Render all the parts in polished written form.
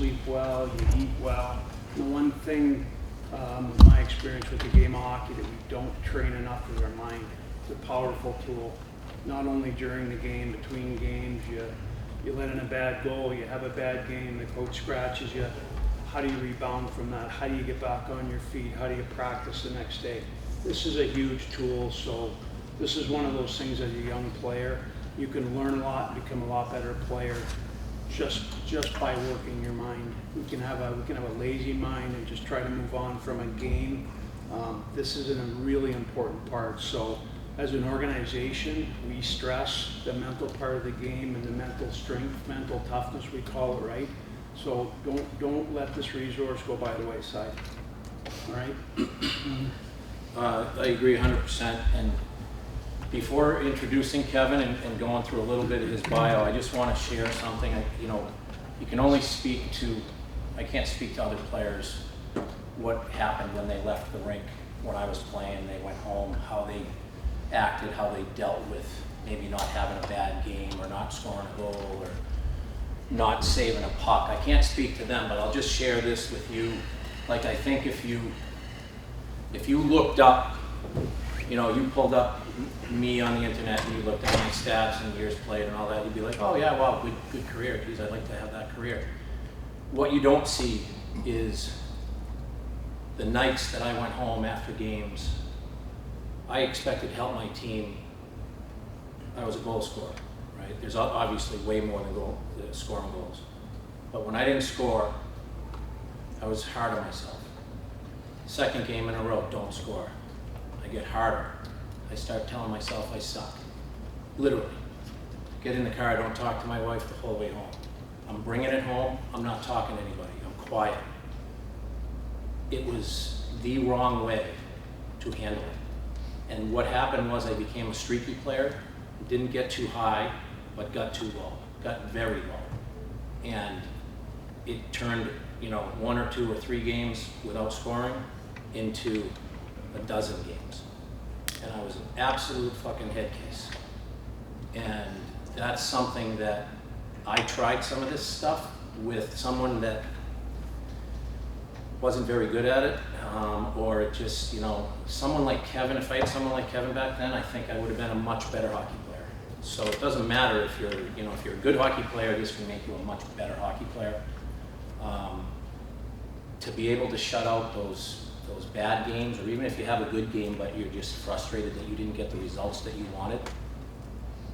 sleep well, you eat well. The one thing, with my experience with the game of hockey, that we don't train enough is our mind. It's a powerful tool, not only during the game, between games. You let in a bad goal, you have a bad game, the coach scratches you. How do you rebound from that? How do you get back on your feet? How do you practice the next day? This is a huge tool, so this is one of those things as a young player, you can learn a lot, become a lot better player just by working your mind. We can have a lazy mind and just try to move on from a game. This is a really important part. So as an organization, we stress the mental part of the game and the mental strength, mental toughness, we call it, right? So don't let this resource go by the wayside. All right? I agree 100%. And before introducing Kevin and going through a little bit of his bio, I just want to share something. You can only speak to, I can't speak to other players what happened when they left the rink when I was playing. They went home, how they acted, how they dealt with maybe not having a bad game or not scoring a goal or not saving a puck. I can't speak to them, but I'll just share this with you. Like, I think if you looked up, you pulled up me on the internet and you looked at my stats and years played and all that, you'd be like, oh yeah, wow, good career. Geez, I'd like to have that career. What you don't see is the nights that I went home after games. I expected to help my team. I was a goal scorer, right? There's obviously way more than scoring goals. But when I didn't score, I was hard on myself. Second game in a row, don't score. I get harder. I start telling myself I suck. Literally. Get in the car, I don't talk to my wife the whole way home. I'm bringing it home, I'm not talking to anybody, I'm quiet. It was the wrong way to handle it. And what happened was I became a streaky player, didn't get too high, but got too low, got very low. And it turned, 1 or 2 or 3 games without scoring into a dozen games. And I was an absolute fucking head case. And that's something that I tried some of this stuff with someone that wasn't very good at it, or just, someone like Kevin. If I had someone like Kevin back then, I think I would have been a much better hockey player. So it doesn't matter if you're, if you're a good hockey player, this can make you a much better hockey player. To be able to shut out those bad games, or even if you have a good game but you're just frustrated that you didn't get the results that you wanted,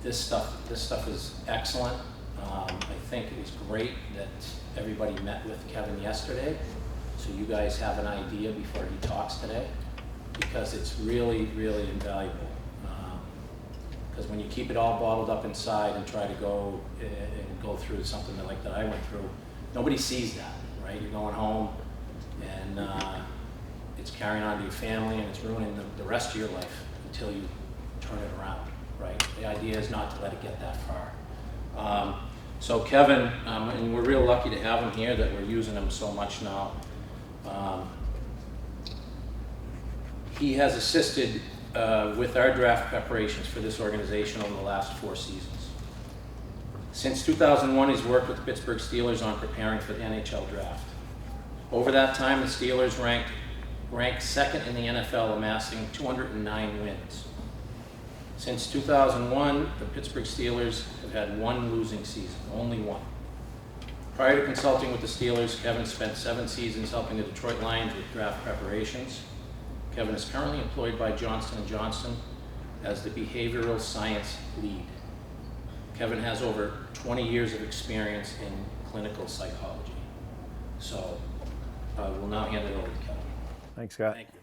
this stuff is excellent. I think it was great that everybody met with Kevin yesterday, so you guys have an idea before he talks today, because it's really, really invaluable. Because when you keep it all bottled up inside and try to go through something like that I went through, nobody sees that, right? You're going home and it's carrying on to your family and it's ruining the rest of your life until you turn it around, right? The idea is not to let it get that far. So Kevin, and we're real lucky to have him here, that we're using him so much now. He has assisted with our draft preparations for this organization over the last 4 seasons. Since 2001, he's worked with the Pittsburgh Steelers on preparing for the NHL draft. Over that time, the Steelers ranked second in the NFL, amassing 209 wins. Since 2001, the Pittsburgh Steelers have had 1 losing season, only 1. Prior to consulting with the Steelers, Kevin spent 7 seasons helping the Detroit Lions with draft preparations. Kevin is currently employed by Johnson & Johnson as the behavioral science lead. Kevin has over 20 years of experience in clinical psychology. So we'll now hand it over to Kevin. Thanks, Scott. Thank you.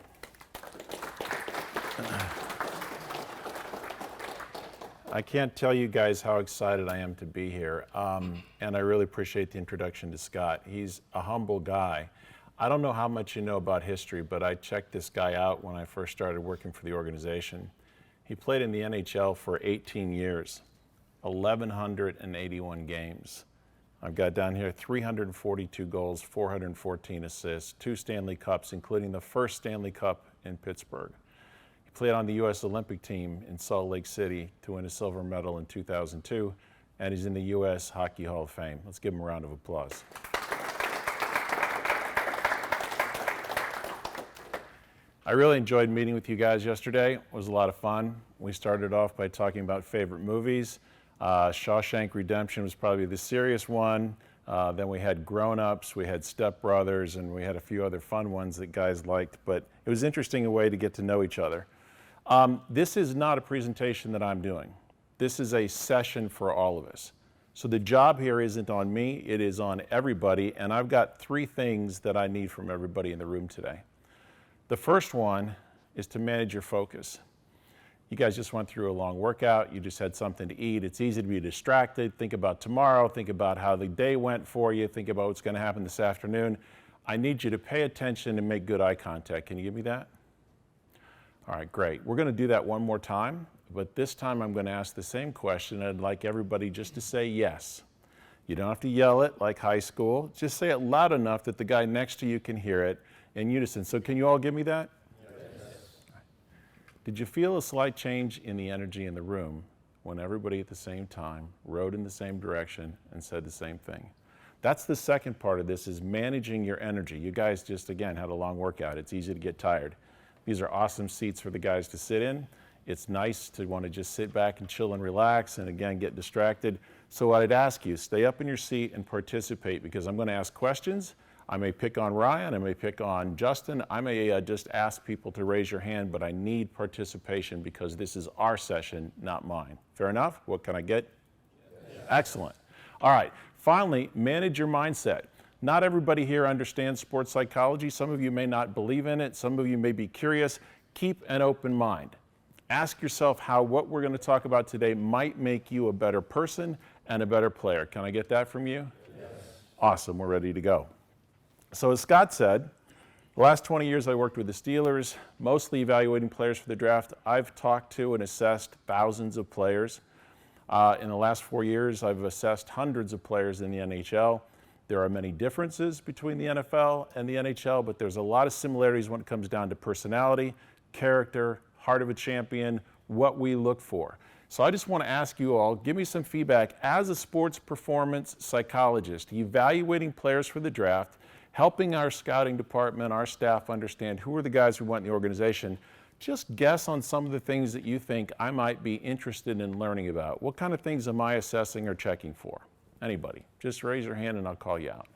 I can't tell you guys how excited I am to be here, and I really appreciate the introduction to Scott. He's a humble guy. I don't know how much you know about history, but I checked this guy out when I first started working for the organization. He played in the NHL for 18 years, 1,181 games. I've got down here 342 goals, 414 assists, 2 Stanley Cups, including the first Stanley Cup in Pittsburgh. He played on the U.S. Olympic team in Salt Lake City to win a silver medal in 2002, and he's in the U.S. Hockey Hall of Fame. Let's give him a round of applause. I really enjoyed meeting with you guys yesterday. It was a lot of fun. We started off by talking about favorite movies. Shawshank Redemption was probably the serious one. Then we had Grown Ups, we had Step Brothers, and we had a few other fun ones that guys liked. But it was interesting a way to get to know each other. This is not a presentation that I'm doing. This is a session for all of us. So the job here isn't on me, it is on everybody, and I've got 3 things that I need from everybody in the room today. The first one is to manage your focus. You guys just went through a long workout, you just had something to eat. It's easy to be distracted. Think about tomorrow, think about how the day went for you, think about what's going to happen this afternoon. I need you to pay attention and make good eye contact. Can you give me that? All right, great. We're going to do that one more time, but this time I'm going to ask the same question. I'd like everybody just to say yes. You don't have to yell it like high school. Just say it loud enough that the guy next to you can hear it in unison. So can you all give me that? Yes. Did you feel a slight change in the energy in the room when everybody at the same time rode in the same direction and said the same thing? That's the second part of this, is managing your energy. You guys just, again, had a long workout. It's easy to get tired. These are awesome seats for the guys to sit in. It's nice to want to just sit back and chill and relax and, again, get distracted. So what I'd ask you, stay up in your seat and participate, because I'm going to ask questions. I may pick on Ryan, I may pick on Justin, I may just ask people to raise your hand, but I need participation because this is our session, not mine. Fair enough? What can I get? Yes. Excellent. All right, finally, manage your mindset. Not everybody here understands sports psychology. Some of you may not believe in it. Some of you may be curious. Keep an open mind. Ask yourself how what we're going to talk about today might make you a better person and a better player. Can I get that from you? Yes. Awesome, we're ready to go. So as Scott said, the last 20 years I worked with the Steelers, mostly evaluating players for the draft. I've talked to and assessed thousands of players. In the last 4 years, I've assessed hundreds of players in the NHL. There are many differences between the NFL and the NHL, but there's a lot of similarities when it comes down to personality, character, heart of a champion, what we look for. So I just want to ask you all, give me some feedback as a sports performance psychologist, evaluating players for the draft, helping our scouting department, our staff understand who are the guys we want in the organization. Just guess on some of the things that you think I might be interested in learning about. What kind of things am I assessing or checking for? Anybody? Just raise your hand and I'll call you out.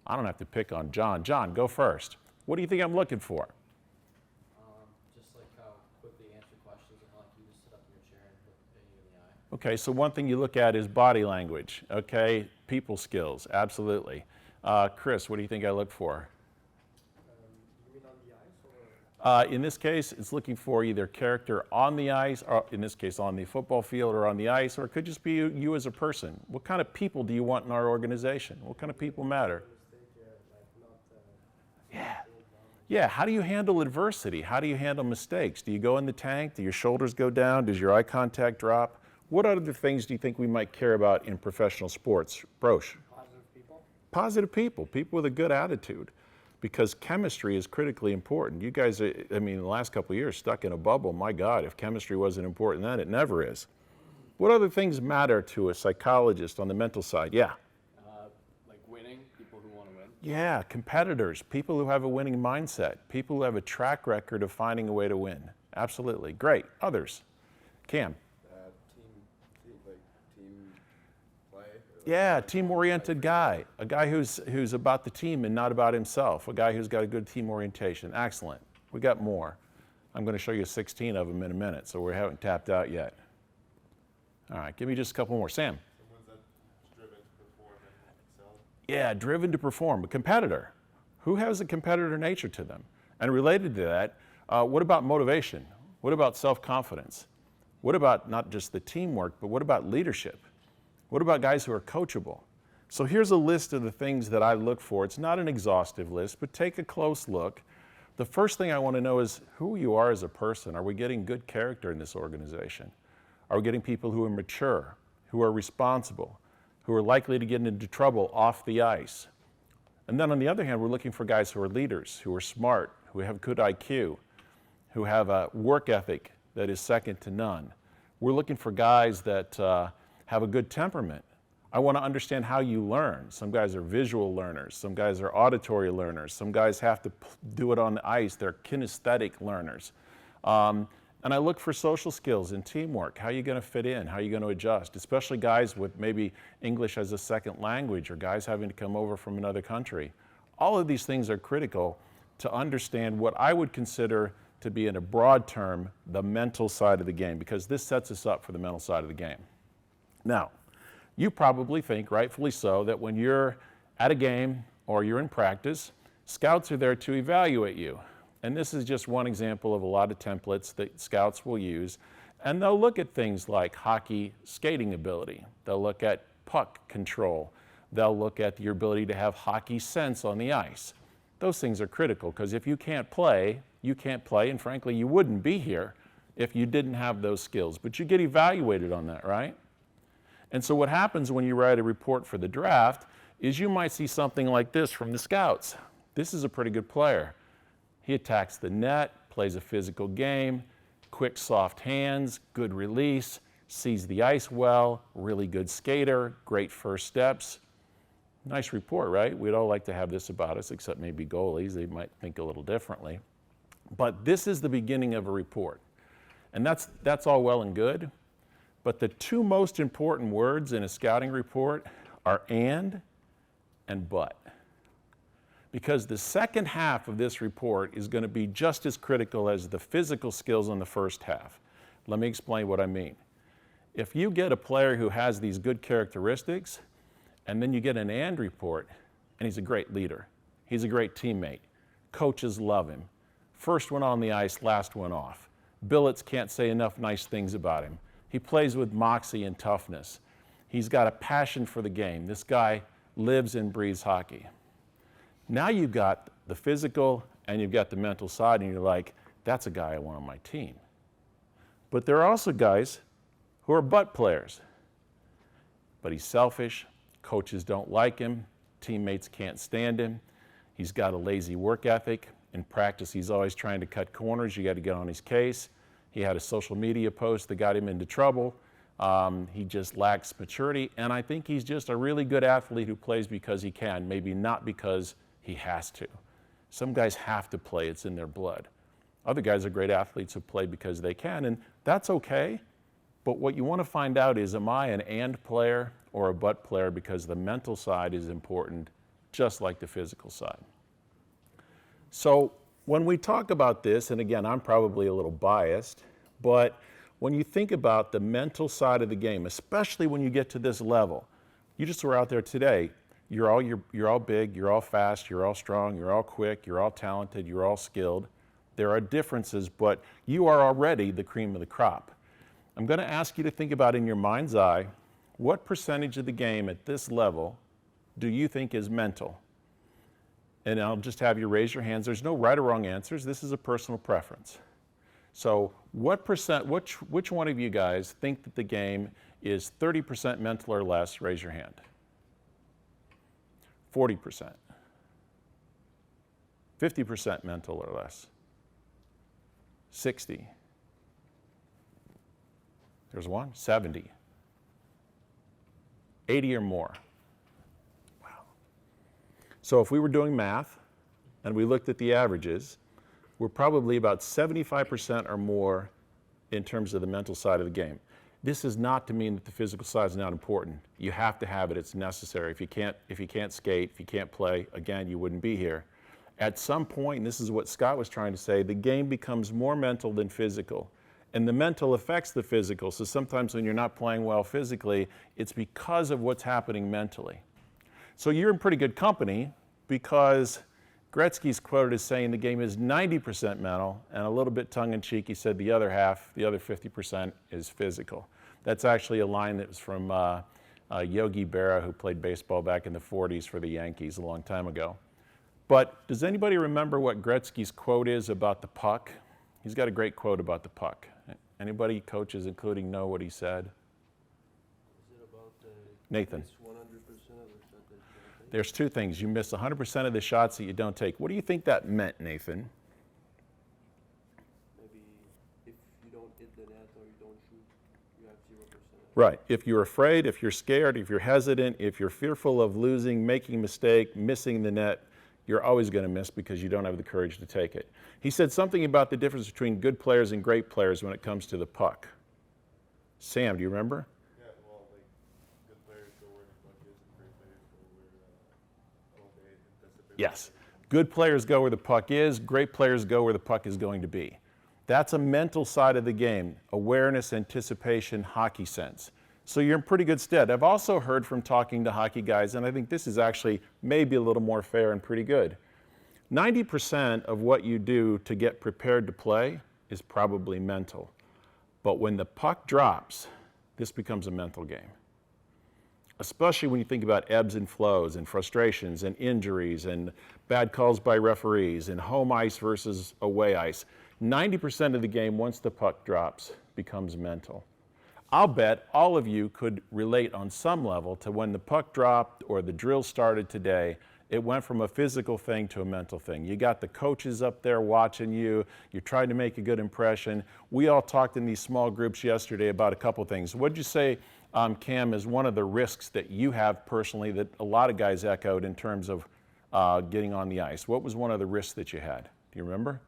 I don't have to pick on John. John, go first. What do you think I'm looking for? Just like how quickly you answer questions and how like you just sit up in your chair and look you in the eye. Okay, so one thing you look at is body language, okay? People skills, absolutely. Chris, what do you think I look for? You mean on the ice or? In this case, it's looking for either character on the ice, or in this case on the football field or on the ice, or it could just be you as a person. What kind of people do you want in our organization? What kind of people matter? Yeah, how do you handle adversity? How do you handle mistakes? Do you go in the tank? Do your shoulders go down? Does your eye contact drop? What other things do you think we might care about in professional sports? Brosh? Positive people. Positive people, people with a good attitude, because chemistry is critically important. You guys, I mean, the last couple of years stuck in a bubble. My God, if chemistry wasn't important then, it never is. What other things matter to a psychologist on the mental side? Yeah. Like winning, people who want to win. Yeah, competitors, people who have a winning mindset, people who have a track record of finding a way to win. Absolutely. Great. Others? Cam? Team play. Yeah, team-oriented guy. A guy who's about the team and not about himself. A guy who's got a good team orientation. Excellent. We got more. I'm going to show you 16 of them in a minute, so we haven't tapped out yet. All right, give me just a couple more. Sam? Someone that's driven to perform and excel. Yeah, driven to perform. A competitor. Who has a competitor nature to them? And related to that, what about motivation? What about self-confidence? What about not just the teamwork, but what about leadership? What about guys who are coachable? So here's a list of the things that I look for. It's not an exhaustive list, but take a close look. The first thing I want to know is who you are as a person. Are we getting good character in this organization? Are we getting people who are mature, who are responsible, who are likely to get into trouble off the ice? And then on the other hand, we're looking for guys who are leaders, who are smart, who have good IQ, who have a work ethic that is second to none. We're looking for guys that have a good temperament. I want to understand how you learn. Some guys are visual learners. Some guys are auditory learners. Some guys have to do it on the ice. They're kinesthetic learners. And I look for social skills and teamwork. How are you going to fit in? How are you going to adjust? Especially guys with maybe English as a second language or guys having to come over from another country. All of these things are critical to understand what I would consider to be, in a broad term, the mental side of the game, because this sets us up for the mental side of the game. Now, you probably think, rightfully so, that when you're at a game or you're in practice, scouts are there to evaluate you. And this is just one example of a lot of templates that scouts will use. And they'll look at things like hockey skating ability. They'll look at puck control. They'll look at your ability to have hockey sense on the ice. Those things are critical, because if you can't play, you can't play, and frankly, you wouldn't be here if you didn't have those skills. But you get evaluated on that, right? And so what happens when you write a report for the draft is you might see something like this from the scouts. This is a pretty good player. He attacks the net, plays a physical game, quick, soft hands, good release, sees the ice well, really good skater, great first steps. Nice report, right? We'd all like to have this about us, except maybe goalies. They might think a little differently. But this is the beginning of a report. And that's all well and good. But the two most important words in a scouting report are and but. Because the second half of this report is going to be just as critical as the physical skills in the first half. Let me explain what I mean. If you get a player who has these good characteristics, and then you get an and report, and he's a great leader, he's a great teammate, coaches love him, first one on the ice, last one off. Billets can't say enough nice things about him. He plays with moxie and toughness. He's got a passion for the game. This guy lives and breathes hockey. Now you've got the physical and you've got the mental side, and you're like, that's a guy I want on my team. But there are also guys who are butt players. But he's selfish, coaches don't like him, teammates can't stand him, he's got a lazy work ethic. In practice, he's always trying to cut corners. You got to get on his case. He had a social media post that got him into trouble. He just lacks maturity. And I think he's just a really good athlete who plays because he can, maybe not because he has to. Some guys have to play. It's in their blood. Other guys are great athletes who play because they can, and that's okay. But what you want to find out is, am I an and player or a but player? Because the mental side is important, just like the physical side. So when we talk about this, and again, I'm probably a little biased, but when you think about the mental side of the game, especially when you get to this level, you just were out there today, you're all big, you're all fast, you're all strong, you're all quick, you're all talented, you're all skilled. There are differences, but you are already the cream of the crop. I'm going to ask you to think about, in your mind's eye, what percentage of the game at this level do you think is mental? And I'll just have you raise your hands. There's no right or wrong answers. This is a personal preference. So what percent, which one of you guys think that the game is 30% mental or less? Raise your hand. 40%. 50% mental or less. 60. There's one. 70. 80 or more. So if we were doing math and we looked at the averages, we're probably about 75% or more in terms of the mental side of the game. This is not to mean that the physical side is not important. You have to have it, it's necessary. If you can't skate, if you can't play, again, you wouldn't be here. At some point, and this is what Scott was trying to say, the game becomes more mental than physical. And the mental affects the physical, so sometimes when you're not playing well physically, it's because of what's happening mentally. So you're in pretty good company, because Gretzky's quoted as saying the game is 90% mental, and a little bit tongue-in-cheek, he said the other half, the other 50% is physical. That's actually a line that was from Yogi Berra, who played baseball back in the 40s for the Yankees a long time ago. But does anybody remember what Gretzky's quote is about the puck? He's got a great quote about the puck. Anybody, coaches including, know what he said? Is it about Nathan. miss 100% of the shot that you don't take? There's two things. You miss 100% of the shots that you don't take. What do you think that meant, Nathan? Maybe if you don't hit the net or you don't shoot, you have 0% of Right. If you're afraid, if you're scared, if you're hesitant, if you're fearful of losing, making a mistake, missing the net, you're always going to miss because you don't have the courage to take it. He said something about the difference between good players and great players when it comes to the puck. Sam, do you remember? Yeah, well, like, good players go where the puck is, and great players go where they anticipate. Yes. Good players go where the puck is, great players go where the puck is going to be. That's a mental side of the game, awareness, anticipation, hockey sense. So you're in pretty good stead. I've also heard from talking to hockey guys, and I think this is actually maybe a little more fair and pretty good. 90% of what you do to get prepared to play is probably mental. But when the puck drops, this becomes a mental game. Especially when you think about ebbs and flows and frustrations and injuries and bad calls by referees and home ice versus away ice. 90% of the game, once the puck drops, becomes mental. I'll bet all of you could relate on some level to when the puck dropped or the drill started today, it went from a physical thing to a mental thing. You got the coaches up there watching you. You're trying to make a good impression. We all talked in these small groups yesterday about a couple things. What did you say, Cam, is one of the risks that you have personally that a lot of guys echoed in terms of getting on the ice? What was one of the risks that you had? Do you remember?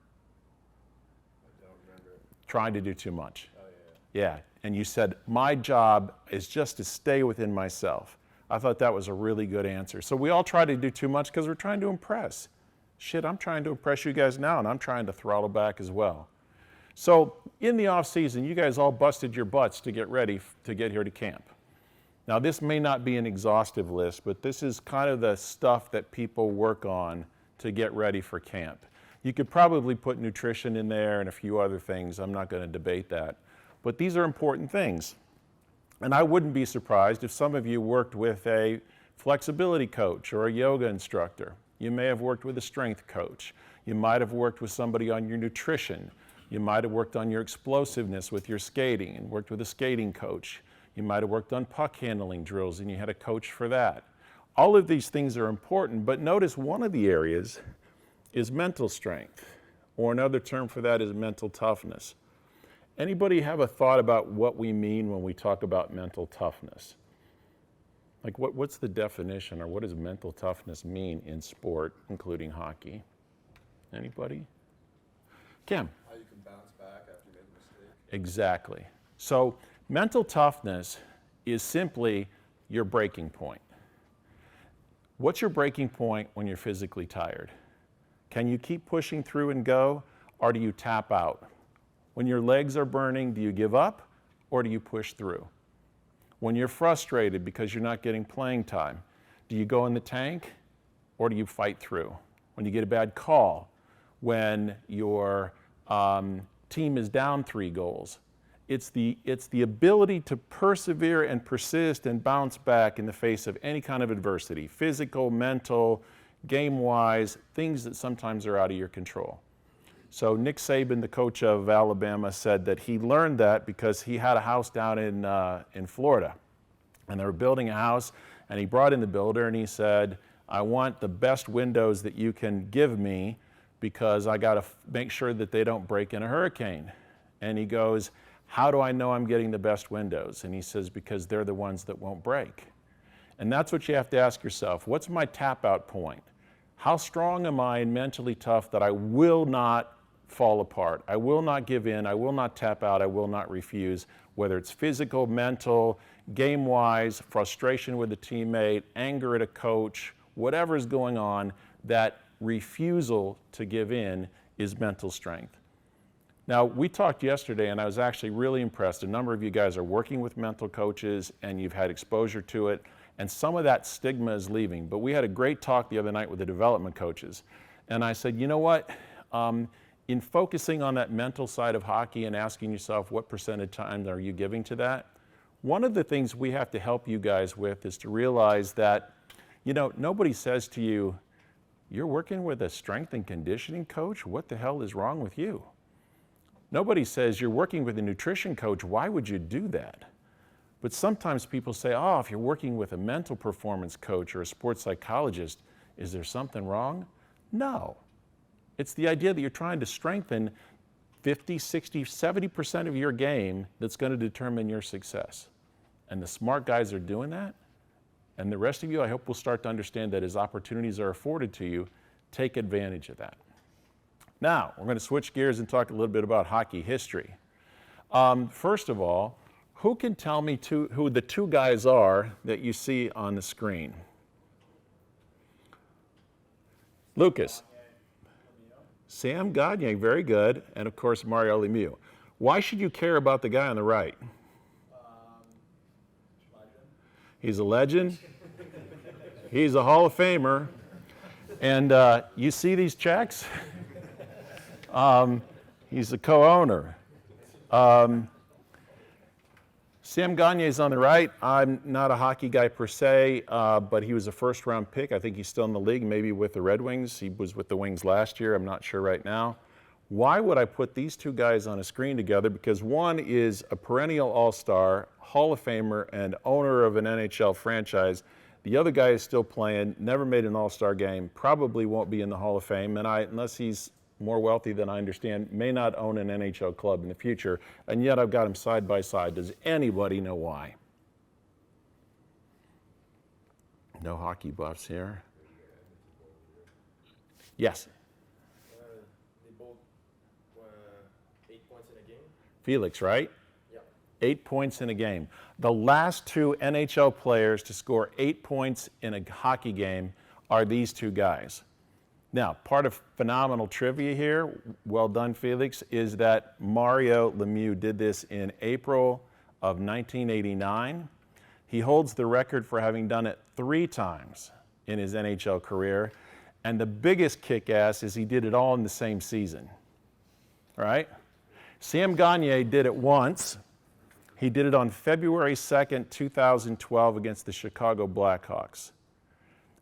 I don't remember it. Trying to do too much. Oh, yeah. Yeah, and you said, my job is just to stay within myself. I thought that was a really good answer. So we all try to do too much because we're trying to impress. Shit, I'm trying to impress you guys now, and I'm trying to throttle back as well. So in the off season, you guys all busted your butts to get ready to get here to camp. Now this may not be an exhaustive list, but this is kind of the stuff that people work on to get ready for camp. You could probably put nutrition in there and a few other things. I'm not going to debate that. But these are important things. And I wouldn't be surprised if some of you worked with a flexibility coach or a yoga instructor. You may have worked with a strength coach. You might have worked with somebody on your nutrition. You might have worked on your explosiveness with your skating and worked with a skating coach. You might have worked on puck handling drills and you had a coach for that. All of these things are important, but notice one of the areas is mental strength, or another term for that is mental toughness. Anybody have a thought about what we mean when we talk about mental toughness? Like what's the definition, or what does mental toughness mean in sport, including hockey? Anybody? Kim? How you can bounce back after you make a mistake. Exactly. So mental toughness is simply your breaking point. What's your breaking point when you're physically tired? Can you keep pushing through and go, or do you tap out? When your legs are burning, do you give up or do you push through? When you're frustrated because you're not getting playing time, do you go in the tank or do you fight through? When you get a bad call, when your team is down 3 goals, it's the ability to persevere and persist and bounce back in the face of any kind of adversity, physical, mental, game-wise, things that sometimes are out of your control. So Nick Saban, the coach of Alabama, said that he learned that because he had a house down in Florida. And they were building a house, and he brought in the builder, and he said, I want the best windows that you can give me because I got to make sure that they don't break in a hurricane. And he goes, how do I know I'm getting the best windows? And he says, because they're the ones that won't break. And that's what you have to ask yourself. What's my tap-out point? How strong am I and mentally tough that I will not fall apart? I will not give in. I will not tap out. I will not refuse, whether it's physical, mental, game-wise, frustration with a teammate, anger at a coach, whatever is going on, that refusal to give in is mental strength. Now, we talked yesterday, and I was actually really impressed. A number of you guys are working with mental coaches, and you've had exposure to it, and some of that stigma is leaving. But we had a great talk the other night with the development coaches, and I said, you know what? In focusing on that mental side of hockey and asking yourself what percentage time are you giving to that, one of the things we have to help you guys with is to realize that, you know, nobody says to you, you're working with a strength and conditioning coach? What the hell is wrong with you? Nobody says you're working with a nutrition coach. Why would you do that? But sometimes people say, oh, if you're working with a mental performance coach or a sports psychologist, is there something wrong? No. It's the idea that you're trying to strengthen 50, 60, 70% of your game that's going to determine your success. And the smart guys are doing that. And the rest of you, I hope, will start to understand that as opportunities are afforded to you, take advantage of that. Now, we're going to switch gears and talk a little bit about hockey history. First of all, who can tell me who the two guys are that you see on the screen? Lucas. Sam Gagner, very good. And of course, Mario Lemieux. Why should you care about the guy on the right? He's a legend. He's a Hall of Famer. And you see these checks? He's a co-owner. Sam Gagner is on the right. I'm not a hockey guy per se, but he was a first-round pick. I think he's still in the league, maybe with the Red Wings. He was with the Wings last year. I'm not sure right now. Why would I put these two guys on a screen together? Because one is a perennial all-star, Hall of Famer, and owner of an NHL franchise. The other guy is still playing, never made an all-star game, probably won't be in the Hall of Fame, and unless he's more wealthy than I understand, may not own an NHL club in the future, and yet I've got him side by side. Does anybody know why? No hockey buffs here. Yes? They both 8 points in a game? Felix, right? Yeah. 8 points in a game. The last two NHL players to score 8 points in a hockey game are these two guys. Now, part of phenomenal trivia here, well done, Felix, is that Mario Lemieux did this in April of 1989. He holds the record for having done it 3 times in his NHL career. And the biggest kick-ass is he did it all in the same season, right? Sam Gagner did it once. He did it on February 2nd, 2012 against the Chicago Blackhawks.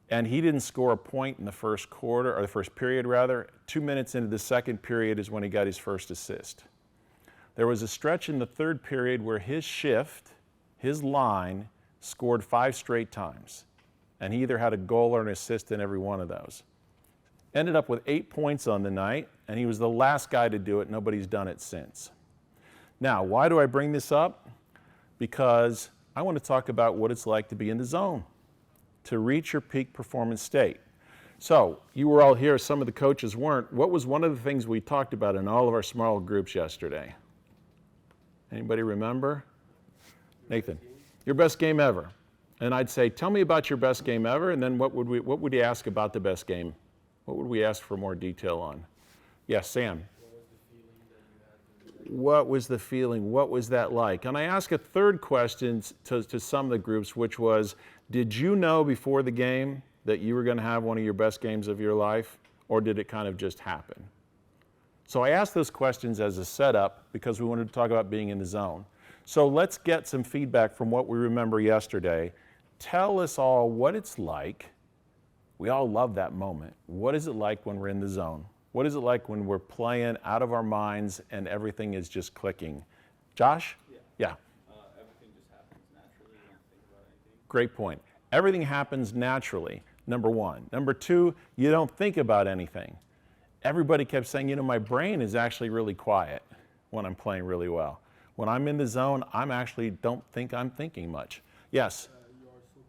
And he didn't score a point in the first quarter, or the first period rather. 2 minutes into the second period is when he got his first assist. There was a stretch in the third period where his shift, his line, scored 5 straight times. And he either had a goal or an assist in every one of those. Ended up with 8 points on the night, and he was the last guy to do it. Nobody's done it since. Now, why do I bring this up? Because I want to talk about what it's like to be in the zone, to reach your peak performance state. So, you were all here, some of the coaches weren't. What was one of the things we talked about in all of our small groups yesterday? Anybody remember? Nathan, your best game ever. And I'd say, tell me about your best game ever, and then what would you ask about the best game? What would we ask for more detail on? Yes, Sam. What was the feeling? What was that like? And I asked a third question to some of the groups, which was, did you know before the game that you were going to have one of your best games of your life, or did it kind of just happen? So I asked those questions as a setup because we wanted to talk about being in the zone. So let's get some feedback from what we remember yesterday. Tell us all what it's like. We all love that moment. What is it like when we're in the zone? What is it like when we're playing out of our minds and everything is just clicking? Josh? Yeah. Everything just happens naturally. You don't think about anything. Great point. Everything happens naturally, number one. Number two, you don't think about anything. Everybody kept saying, my brain is actually really quiet when I'm playing really well. When I'm in the zone, don't think I'm thinking much. Yes? You are so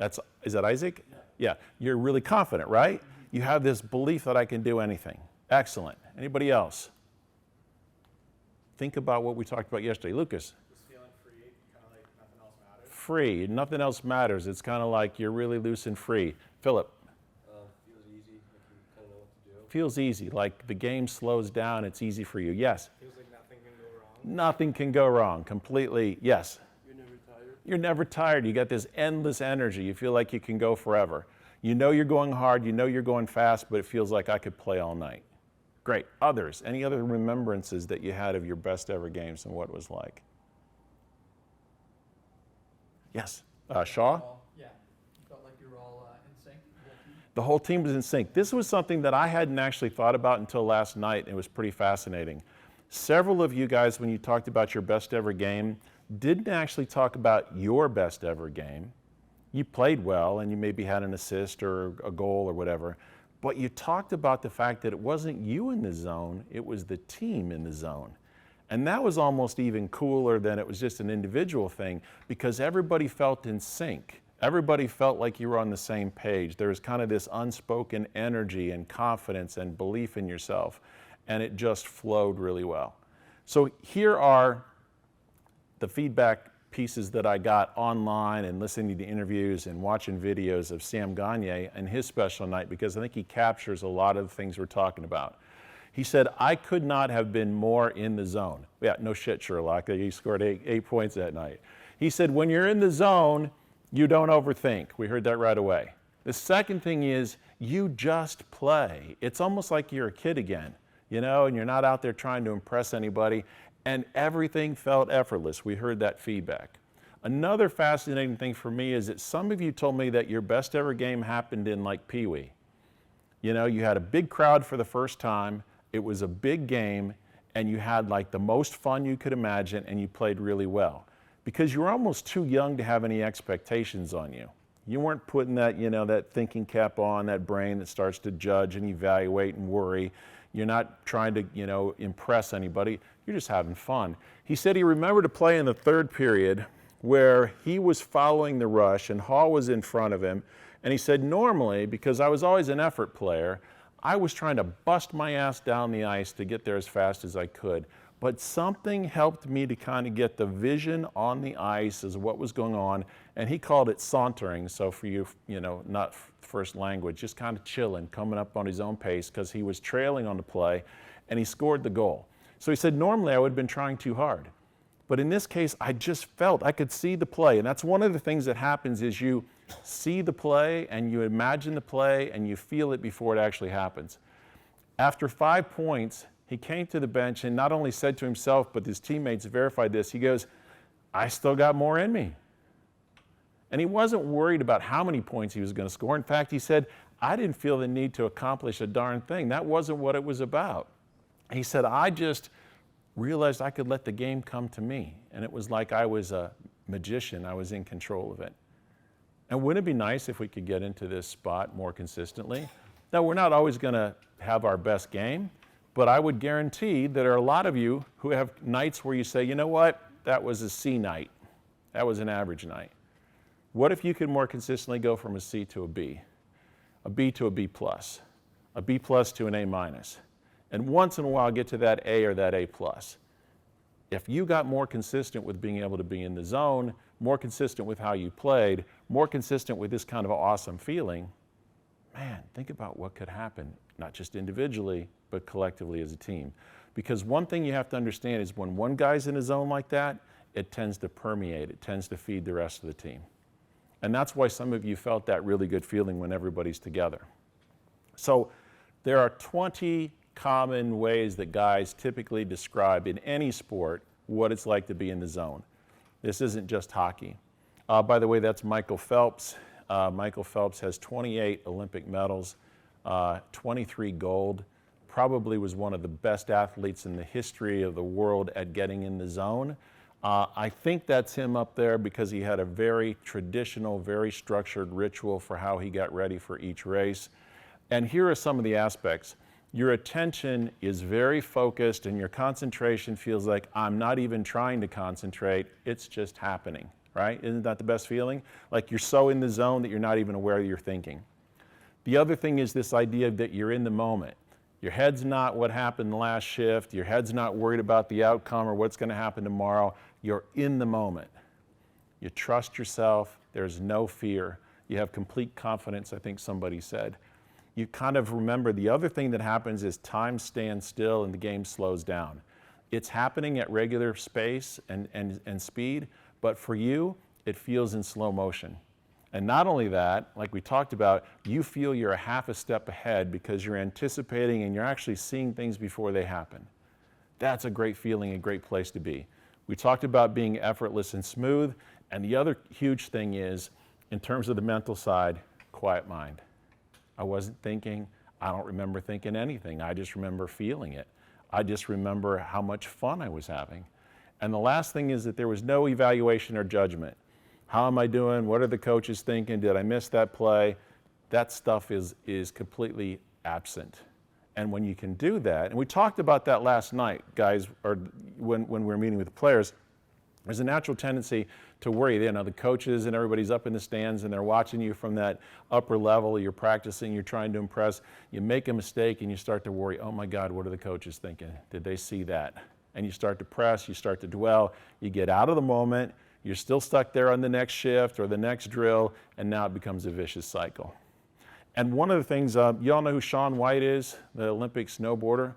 confident. Is that Isaac? Yeah. You're really confident, right? You have this belief that I can do anything. Excellent. Anybody else? Think about what we talked about yesterday. Lucas? Just feeling free, kind of like nothing else matters. Free. Nothing else matters. It's kind of like you're really loose and free. Philip? Feels easy, like you kind of know what to do. Feels easy. Like the game slows down. It's easy for you. Yes? Feels like nothing can go wrong. Nothing can go wrong. Completely. Yes? You're never tired. You're never tired. You got this endless energy. You feel like you can go forever. You know you're going hard. You know you're going fast, but it feels like I could play all night. Great. Others? Any other remembrances that you had of your best ever games and what it was like? Yes. Shaw? Yeah. You felt like you were all in sync? The whole team was in sync. This was something that I hadn't actually thought about until last night, and it was pretty fascinating. Several of you guys, when you talked about your best ever game, didn't actually talk about your best ever game. You played well, and you maybe had an assist or a goal or whatever, but you talked about the fact that it wasn't you in the zone, it was the team in the zone. And that was almost even cooler than it was just an individual thing, because everybody felt in sync. Everybody felt like you were on the same page. There was kind of this unspoken energy and confidence and belief in yourself, and it just flowed really well. So here are the feedback pieces that I got online and listening to interviews and watching videos of Sam Gagner and his special night, because I think he captures a lot of the things we're talking about. He said, I could not have been more in the zone. Yeah, no shit, Sherlock. He scored eight points that night. He said, when you're in the zone, you don't overthink. We heard that right away. The second thing is, you just play. It's almost like you're a kid again, you know, and you're not out there trying to impress anybody, and everything felt effortless. We heard that feedback. Another fascinating thing for me is that some of you told me that your best ever game happened in like Pee Wee. You know, you had a big crowd for the first time, it was a big game, and you had like the most fun you could imagine, and you played really well. Because you were almost too young to have any expectations on you. You weren't putting that, you know, that thinking cap on, that brain that starts to judge and evaluate and worry. You're not trying to, you know, impress anybody. You're just having fun. He said he remembered a play in the third period where he was following the rush and Hall was in front of him. And he said, normally, because I was always an effort player, I was trying to bust my ass down the ice to get there as fast as I could. But something helped me to kind of get the vision on the ice as what was going on. And he called it sauntering. So for you, you know, not first language, just kind of chilling, coming up on his own pace, because he was trailing on the play and he scored the goal. So he said, normally I would have been trying too hard. But in this case, I just felt, I could see the play. And that's one of the things that happens is you see the play and you imagine the play and you feel it before it actually happens. After 5 points, he came to the bench and not only said to himself, but his teammates verified this, he goes, I still got more in me. And he wasn't worried about how many points he was going to score. In fact, he said, I didn't feel the need to accomplish a darn thing. That wasn't what it was about. He said, I just realized I could let the game come to me. And it was like I was a magician. I was in control of it. And wouldn't it be nice if we could get into this spot more consistently? Now, we're not always going to have our best game, but I would guarantee that there are a lot of you who have nights where you say, you know what, that was a C night. That was an average night. What if you could more consistently go from a C to a B to a B plus, a B plus to an A minus, and once in a while get to that A or that A plus? If you got more consistent with being able to be in the zone, more consistent with how you played, more consistent with this kind of awesome feeling, man, think about what could happen, not just individually, but collectively as a team. Because one thing you have to understand is when one guy's in a zone like that, it tends to permeate, it tends to feed the rest of the team. And that's why some of you felt that really good feeling when everybody's together. So there are 20 common ways that guys typically describe in any sport what it's like to be in the zone. This isn't just hockey. By the way, that's Michael Phelps. Michael Phelps has 28 Olympic medals, 23 gold, probably was one of the best athletes in the history of the world at getting in the zone. I think that's him up there because he had a very traditional, very structured ritual for how he got ready for each race. And here are some of the aspects. Your attention is very focused and your concentration feels like I'm not even trying to concentrate, it's just happening, right? Isn't that the best feeling? Like you're so in the zone that you're not even aware that you're thinking. The other thing is this idea that you're in the moment. Your head's not what happened last shift, your head's not worried about the outcome or what's going to happen tomorrow. You're in the moment. You trust yourself, there's no fear. You have complete confidence, I think somebody said. You kind of remember the other thing that happens is time stands still and the game slows down. It's happening at regular space and speed, but for you, it feels in slow motion. And not only that, like we talked about, you feel you're a half a step ahead because you're anticipating and you're actually seeing things before they happen. That's a great feeling, a great place to be. We talked about being effortless and smooth, and the other huge thing is, in terms of the mental side, quiet mind. I wasn't thinking, I don't remember thinking anything. I just remember feeling it. I just remember how much fun I was having. And the last thing is that there was no evaluation or judgment. How am I doing? What are the coaches thinking? Did I miss that play? That stuff is completely absent. And when you can do that, and we talked about that last night, guys, or when we were meeting with the players, there's a natural tendency to worry. You know, the coaches and everybody's up in the stands and they're watching you from that upper level. You're practicing, you're trying to impress. You make a mistake and you start to worry, oh my God, what are the coaches thinking? Did they see that? And you start to press, you start to dwell, you get out of the moment, you're still stuck there on the next shift or the next drill, and now it becomes a vicious cycle. And one of the things, you all know who Shaun White is, the Olympic snowboarder?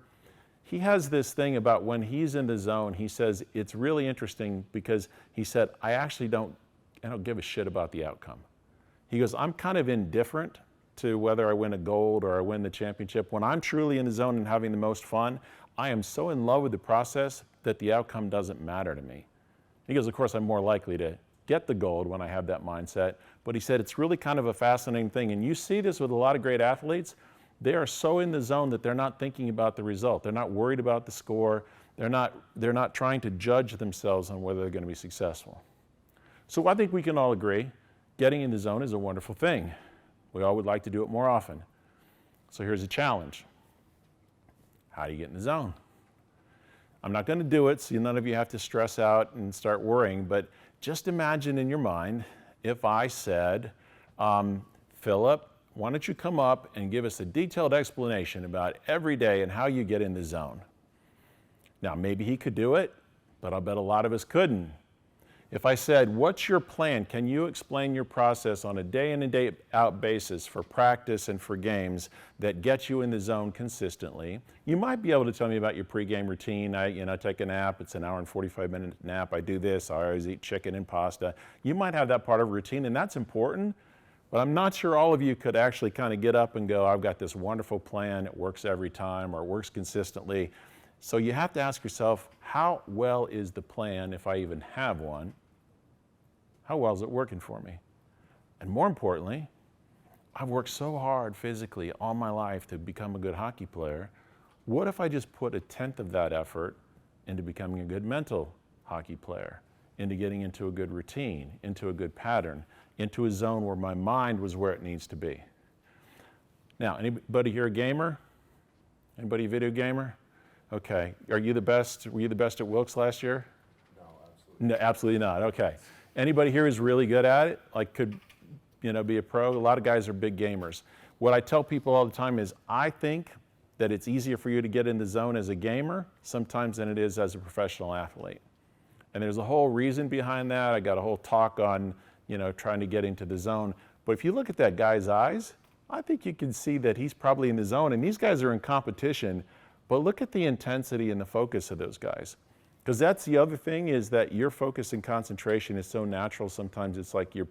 He has this thing about when he's in the zone, he says it's really interesting because he said, I actually don't give a shit about the outcome. He goes, I'm kind of indifferent to whether I win a gold or I win the championship. When I'm truly in the zone and having the most fun, I am so in love with the process that the outcome doesn't matter to me. He goes, of course, I'm more likely to get the gold when I have that mindset. But he said it's really kind of a fascinating thing. And you see this with a lot of great athletes. They are so in the zone that they're not thinking about the result. They're not worried about the score. They're not trying to judge themselves on whether they're going to be successful. So I think we can all agree, getting in the zone is a wonderful thing. We all would like to do it more often. So here's a challenge. How do you get in the zone? I'm not going to do it, so none of you have to stress out and start worrying, but just imagine in your mind if I said, Philip, why don't you come up and give us a detailed explanation about every day and how you get in the zone? Now, maybe he could do it, but I'll bet a lot of us couldn't. If I said, what's your plan? Can you explain your process on a day in and day out basis for practice and for games that get you in the zone consistently? You might be able to tell me about your pregame routine. I take a nap. It's an hour and 45-minute nap. I do this. I always eat chicken and pasta. You might have that part of a routine, and that's important. But I'm not sure all of you could actually kind of get up and go, I've got this wonderful plan. It works every time, or it works consistently. So you have to ask yourself, how well is the plan, if I even have one? How well is it working for me? And more importantly, I've worked so hard physically all my life to become a good hockey player. What if I just put 1/10 of that effort into becoming a good mental hockey player, into getting into a good routine, into a good pattern, into a zone where my mind was where it needs to be? Now, anybody here a gamer? Anybody a video gamer? Okay. Are you the best? Were you the best at Wilkes last year? No, absolutely. No, absolutely not. Okay. Anybody here who's really good at it, like could, be a pro? A lot of guys are big gamers. What I tell people all the time is I think that it's easier for you to get in the zone as a gamer sometimes than it is as a professional athlete. And there's a whole reason behind that. I got a whole talk on, trying to get into the zone. But if you look at that guy's eyes, I think you can see that he's probably in the zone. And these guys are in competition. But look at the intensity and the focus of those guys. Because that's the other thing, is that your focus and concentration is so natural, sometimes it's like your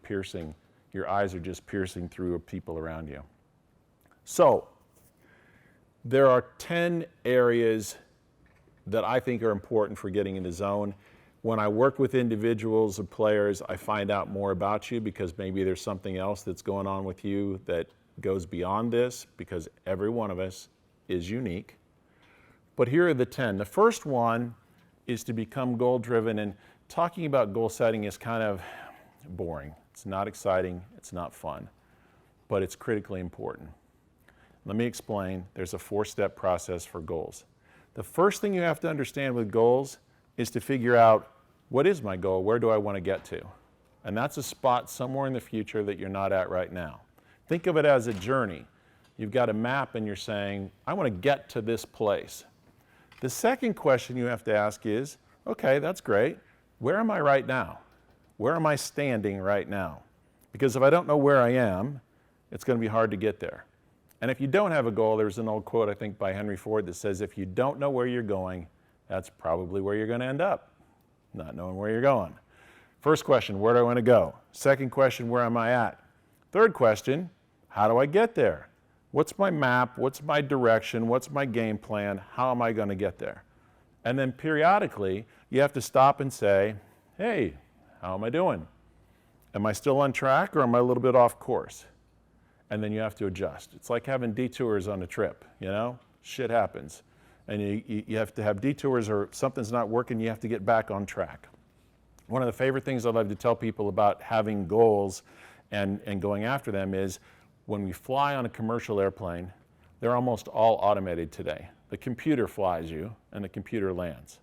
eyes are just piercing through people around you. So, there are 10 areas that I think are important for getting in the zone. When I work with individuals or players, I find out more about you because maybe there's something else that's going on with you that goes beyond this, because every one of us is unique. But here are the 10. The first one is to become goal-driven, and talking about goal setting is kind of boring. It's not exciting, it's not fun, but it's critically important. Let me explain. There's a 4-step process for goals. The first thing you have to understand with goals is to figure out, what is my goal? Where do I want to get to? And that's a spot somewhere in the future that you're not at right now. Think of it as a journey. You've got a map and you're saying, I want to get to this place. The second question you have to ask is, okay, that's great. Where am I right now? Where am I standing right now? Because if I don't know where I am, it's going to be hard to get there. And if you don't have a goal, there's an old quote, I think, by Henry Ford that says, if you don't know where you're going, that's probably where you're going to end up, not knowing where you're going. First question, where do I want to go? Second question, where am I at? Third question, how do I get there? What's my map? What's my direction? What's my game plan? How am I going to get there? And then periodically, you have to stop and say, hey, how am I doing? Am I still on track, or am I a little bit off course? And then you have to adjust. It's like having detours on a trip, Shit happens. And you have to have detours, or something's not working, you have to get back on track. One of the favorite things I love to tell people about having goals and going after them is, when we fly on a commercial airplane, They're almost all automated today. The computer flies you and the computer lands.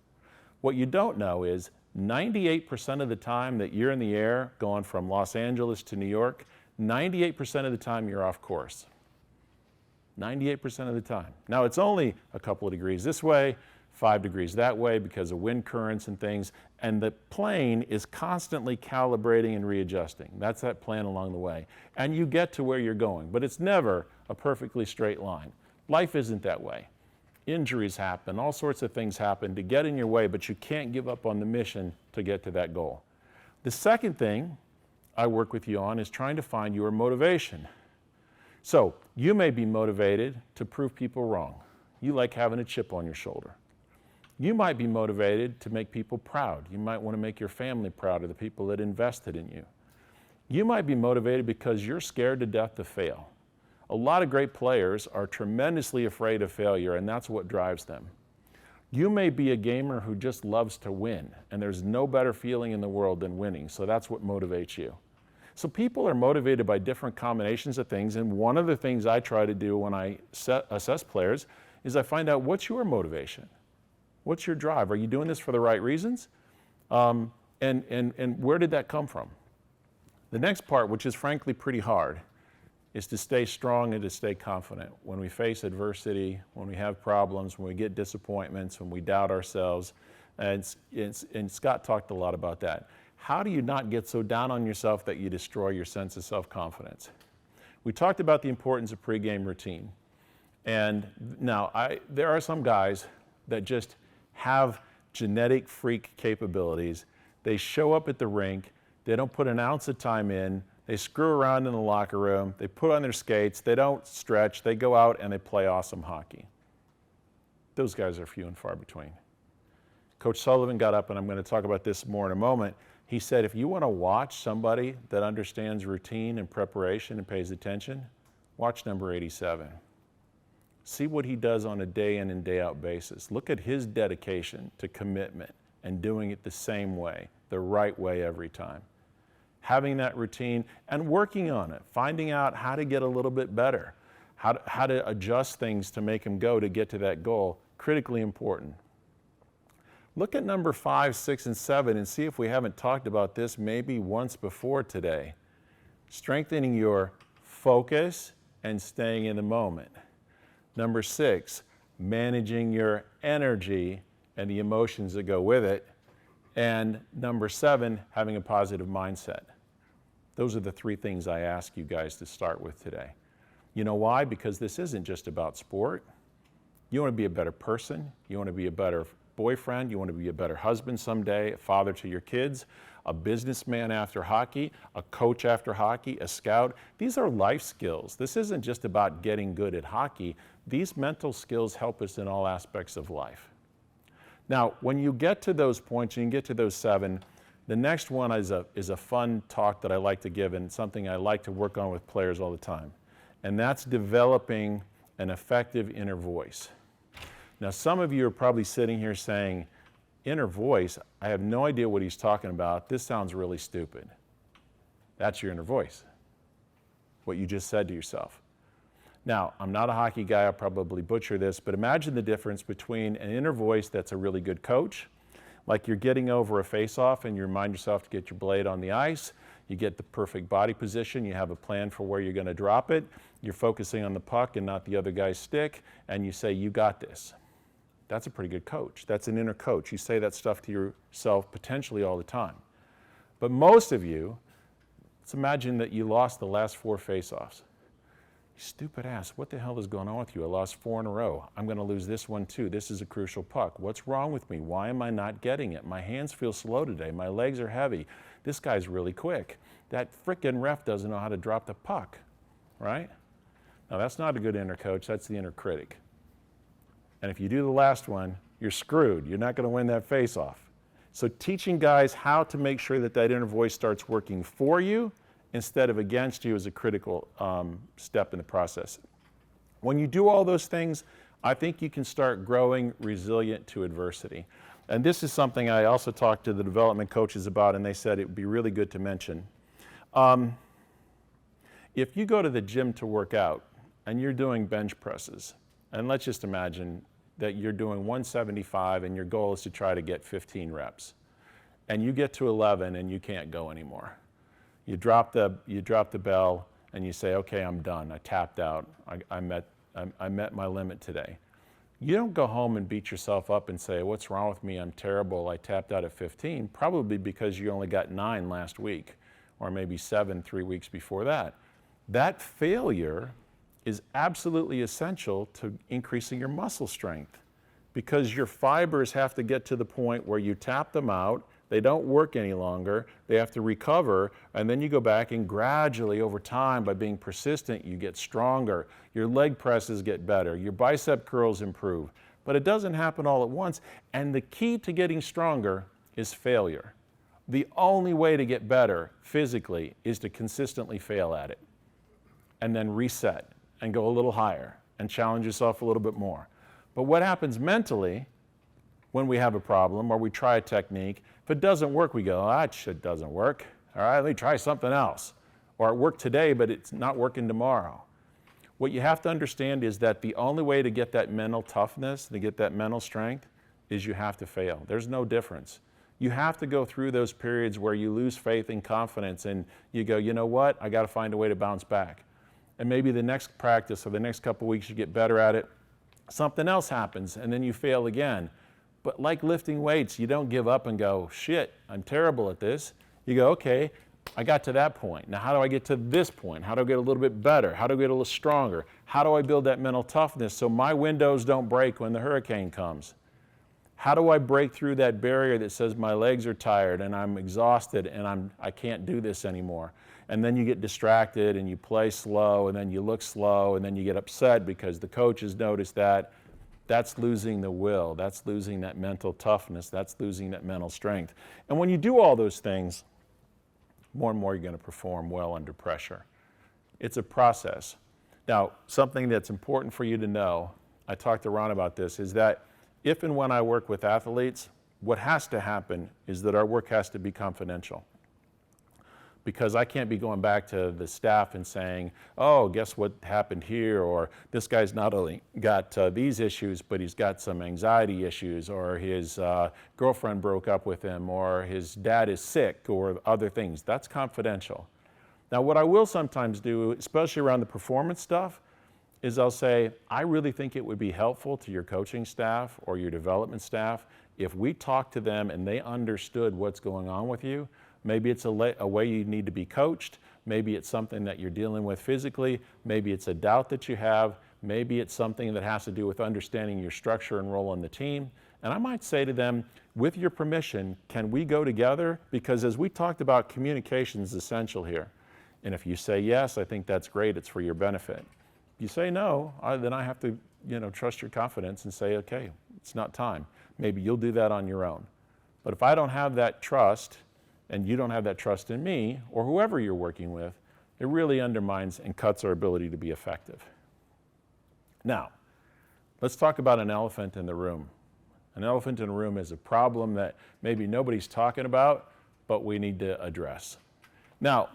What you don't know is 98% of the time that you're in the air going from Los Angeles to New York, 98% of the time you're off course. 98% of the time. Now it's only a couple of degrees this way, 5 degrees that way because of wind currents and things, and the plane is constantly calibrating and readjusting. That's that plan along the way. And you get to where you're going, but it's never a perfectly straight line. Life isn't that way. Injuries happen, all sorts of things happen to get in your way, but you can't give up on the mission to get to that goal. The second thing I work with you on is trying to find your motivation. So you may be motivated to prove people wrong. You like having a chip on your shoulder. You might be motivated to make people proud. You might want to make your family proud of the people that invested in you. You might be motivated because you're scared to death to fail. A lot of great players are tremendously afraid of failure, and that's what drives them. You may be a gamer who just loves to win, and there's no better feeling in the world than winning, so that's what motivates you. So people are motivated by different combinations of things, and one of the things I try to do when I assess players is I find out what's your motivation? What's your drive? Are you doing this for the right reasons? And where did that come from? The next part, which is frankly pretty hard, is to stay strong and to stay confident. When we face adversity, when we have problems, when we get disappointments, when we doubt ourselves, and Scott talked a lot about that. How do you not get so down on yourself that you destroy your sense of self-confidence? We talked about the importance of pregame routine. And now, there are some guys that just have genetic freak capabilities. They show up at the rink, they don't put an ounce of time in, they screw around in the locker room, they put on their skates, they don't stretch, they go out and they play awesome hockey. Those guys are few and far between. Coach Sullivan got up, and I'm going to talk about this more in a moment. He said, if you want to watch somebody that understands routine and preparation and pays attention, watch number 87. See what he does on a day in and day out basis. Look at his dedication to commitment and doing it the same way, the right way every time. Having that routine and working on it, finding out how to get a little bit better, how to adjust things to make him go to get to that goal, critically important. Look at number 5, 6, and 7 and see if we haven't talked about this maybe once before today. Strengthening your focus and staying in the moment. Number 6, managing your energy and the emotions that go with it. And number 7, having a positive mindset. Those are the 3 things I ask you guys to start with today. You know why? Because this isn't just about sport. You want to be a better person. You want to be a better boyfriend. You want to be a better husband someday, a father to your kids, a businessman after hockey, a coach after hockey, a scout. These are life skills. This isn't just about getting good at hockey. These mental skills help us in all aspects of life. Now, when you get to those points, and you get to those 7, the next one is a fun talk that I like to give and something I like to work on with players all the time. And that's developing an effective inner voice. Now, some of you are probably sitting here saying, inner voice, I have no idea what he's talking about. This sounds really stupid. That's your inner voice, what you just said to yourself. Now, I'm not a hockey guy, I'll probably butcher this, but imagine the difference between an inner voice that's a really good coach, like you're getting over a face-off and you remind yourself to get your blade on the ice, you get the perfect body position, you have a plan for where you're going to drop it, you're focusing on the puck and not the other guy's stick, and you say, you got this. That's a pretty good coach. That's an inner coach. You say that stuff to yourself potentially all the time. But most of you, let's imagine that you lost the last 4 face-offs. Stupid ass, what the hell is going on with you? I lost 4 in a row. I'm going to lose this one too. This is a crucial puck. What's wrong with me? Why am I not getting it? My hands feel slow today. My legs are heavy. This guy's really quick. That frickin' ref doesn't know how to drop the puck, right? Now that's not a good inner coach. That's the inner critic. And if you do the last one, you're screwed. You're not going to win that face-off. So teaching guys how to make sure that that inner voice starts working for you instead of against you is a critical step in the process. When you do all those things, I think you can start growing resilient to adversity. And this is something I also talked to the development coaches about, and they said it would be really good to mention. If you go to the gym to work out, and you're doing bench presses, and let's just imagine that you're doing 175 and your goal is to try to get 15 reps, and you get to 11 and you can't go anymore. You drop the bell and you say, okay, I'm done. I tapped out. I met my limit today. You don't go home and beat yourself up and say, what's wrong with me? I'm terrible. I tapped out at 15, probably because you only got 9 last week, or maybe 7 3 weeks before that. That failure is absolutely essential to increasing your muscle strength, because your fibers have to get to the point where you tap them out, they don't work any longer, they have to recover, and then you go back and gradually over time, by being persistent, you get stronger, your leg presses get better, your bicep curls improve. But it doesn't happen all at once, and the key to getting stronger is failure. The only way to get better physically is to consistently fail at it, and then reset and go a little higher and challenge yourself a little bit more. But what happens mentally when we have a problem or we try a technique, if it doesn't work, we go, that shit doesn't work. All right, let me try something else. Or it worked today, but it's not working tomorrow. What you have to understand is that the only way to get that mental toughness, to get that mental strength, is you have to fail. There's no difference. You have to go through those periods where you lose faith and confidence and you go, you know what, I got to find a way to bounce back. And maybe the next practice or the next couple weeks you get better at it, something else happens and then you fail again. But like lifting weights, you don't give up and go, shit, I'm terrible at this. You go, okay, I got to that point. Now how do I get to this point? How do I get a little bit better? How do I get a little stronger? How do I build that mental toughness so my windows don't break when the hurricane comes? How do I break through that barrier that says my legs are tired and I'm exhausted and I can't do this anymore? And then you get distracted and you play slow and then you look slow and then you get upset because the coach has noticed that. That's losing the will. That's losing that mental toughness. That's losing that mental strength. And when you do all those things, more and more you're going to perform well under pressure. It's a process. Now, something that's important for you to know, I talked to Ron about this, is that if and when I work with athletes, what has to happen is that our work has to be confidential. Because I can't be going back to the staff and saying, oh, guess what happened here? Or this guy's not only got these issues, but he's got some anxiety issues, or his girlfriend broke up with him, or his dad is sick, or other things. That's confidential. Now, what I will sometimes do, especially around the performance stuff, is I'll say, I really think it would be helpful to your coaching staff or your development staff if we talked to them and they understood what's going on with you. Maybe it's a way you need to be coached. Maybe it's something that you're dealing with physically. Maybe it's a doubt that you have. Maybe it's something that has to do with understanding your structure and role in the team. And I might say to them, with your permission, can we go together? Because as we talked about, communication is essential here. And if you say yes, I think that's great. It's for your benefit. If you say no, then I have to, trust your confidence and say, okay, it's not time. Maybe you'll do that on your own. But if I don't have that trust, and you don't have that trust in me, or whoever you're working with, it really undermines and cuts our ability to be effective. Now, let's talk about an elephant in the room. An elephant in the room is a problem that maybe nobody's talking about, but we need to address. Now,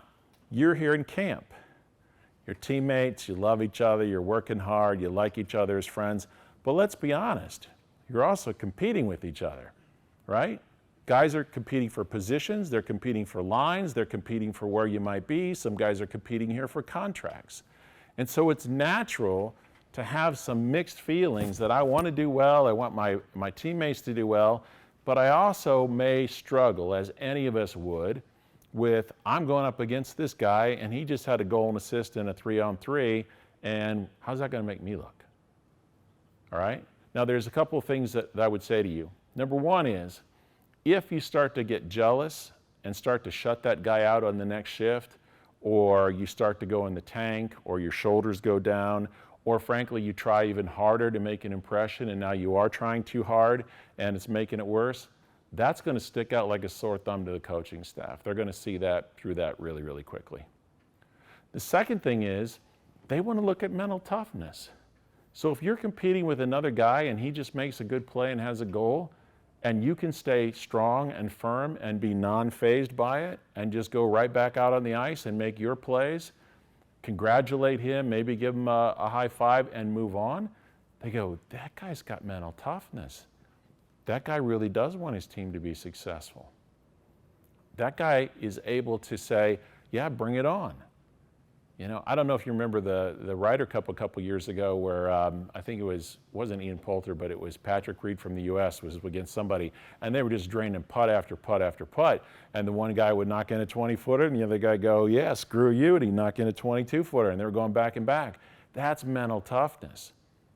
you're here in camp. You're teammates, you love each other, you're working hard, you like each other as friends, but let's be honest, you're also competing with each other, right? Guys are competing for positions, they're competing for lines, they're competing for where you might be. Some guys are competing here for contracts. And so it's natural to have some mixed feelings that I want to do well, I want my teammates to do well, but I also may struggle, as any of us would, with I'm going up against this guy and he just had a goal and assist in a 3-on-3, and how's that going to make me look? All right? Now there's a couple of things that I would say to you. Number one is, if you start to get jealous and start to shut that guy out on the next shift, or you start to go in the tank, or your shoulders go down, or frankly you try even harder to make an impression and now you are trying too hard and it's making it worse, that's going to stick out like a sore thumb to the coaching staff. They're going to see that through that really, really quickly. The second thing is, they want to look at mental toughness. So if you're competing with another guy and he just makes a good play and has a goal, and you can stay strong and firm and be non-fazed by it and just go right back out on the ice and make your plays, congratulate him, maybe give him a high five and move on, they go, that guy's got mental toughness. That guy really does want his team to be successful. That guy is able to say, yeah, bring it on. You know, I don't know if you remember the Ryder Cup a couple years ago where I think wasn't Ian Poulter, but it was Patrick Reed from the U.S. was against somebody, and they were just draining putt after putt after putt, and the one guy would knock in a 20-footer, and the other guy go, yeah, screw you, and he'd knock in a 22-footer, and they were going back and back. That's mental toughness,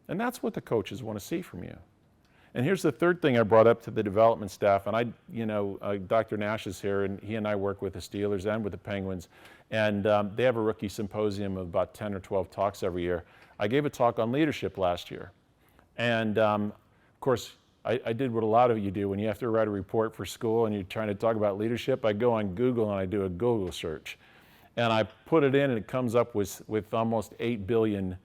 and that's what the coaches want to see from you. And here's the third thing I brought up to the development staff, and Dr. Nash is here, and he and I work with the Steelers and with the Penguins, and they have a rookie symposium of about 10 or 12 talks every year. I gave a talk on leadership last year, and of course, I did what a lot of you do when you have to write a report for school and you're trying to talk about leadership. I go on Google and I do a Google search, and I put it in, and it comes up with almost 8 billion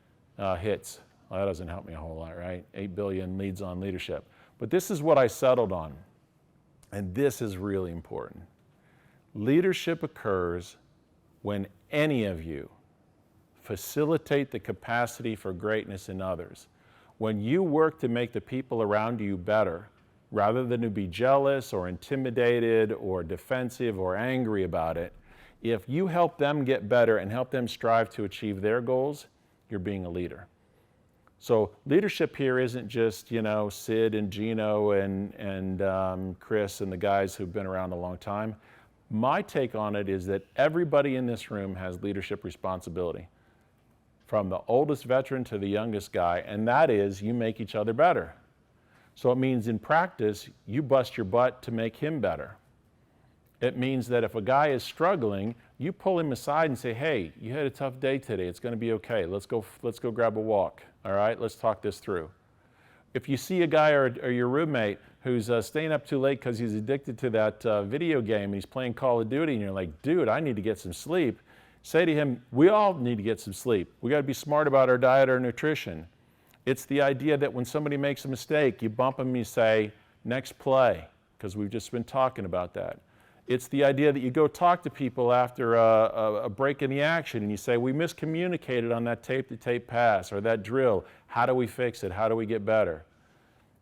hits. Well, that doesn't help me a whole lot, right? 8 billion leads on leadership. But this is what I settled on, and this is really important. Leadership occurs when any of you facilitate the capacity for greatness in others. When you work to make the people around you better, rather than to be jealous or intimidated or defensive or angry about it, if you help them get better and help them strive to achieve their goals, you're being a leader. So leadership here isn't just, Sid and Gino and Chris and the guys who've been around a long time. My take on it is that everybody in this room has leadership responsibility, from the oldest veteran to the youngest guy, and that is you make each other better. So it means in practice, you bust your butt to make him better. It means that if a guy is struggling, you pull him aside and say, hey, you had a tough day today. It's going to be okay. Let's go grab a walk. All right, let's talk this through. If you see a guy or your roommate who's staying up too late because he's addicted to that video game and he's playing Call of Duty, and you're like, dude, I need to get some sleep, say to him, we all need to get some sleep. We got to be smart about our diet or nutrition. It's the idea that when somebody makes a mistake, you bump them and you say, next play, because we've just been talking about that. It's the idea that you go talk to people after a break in the action and you say, we miscommunicated on that tape-to-tape pass or that drill. How do we fix it? How do we get better?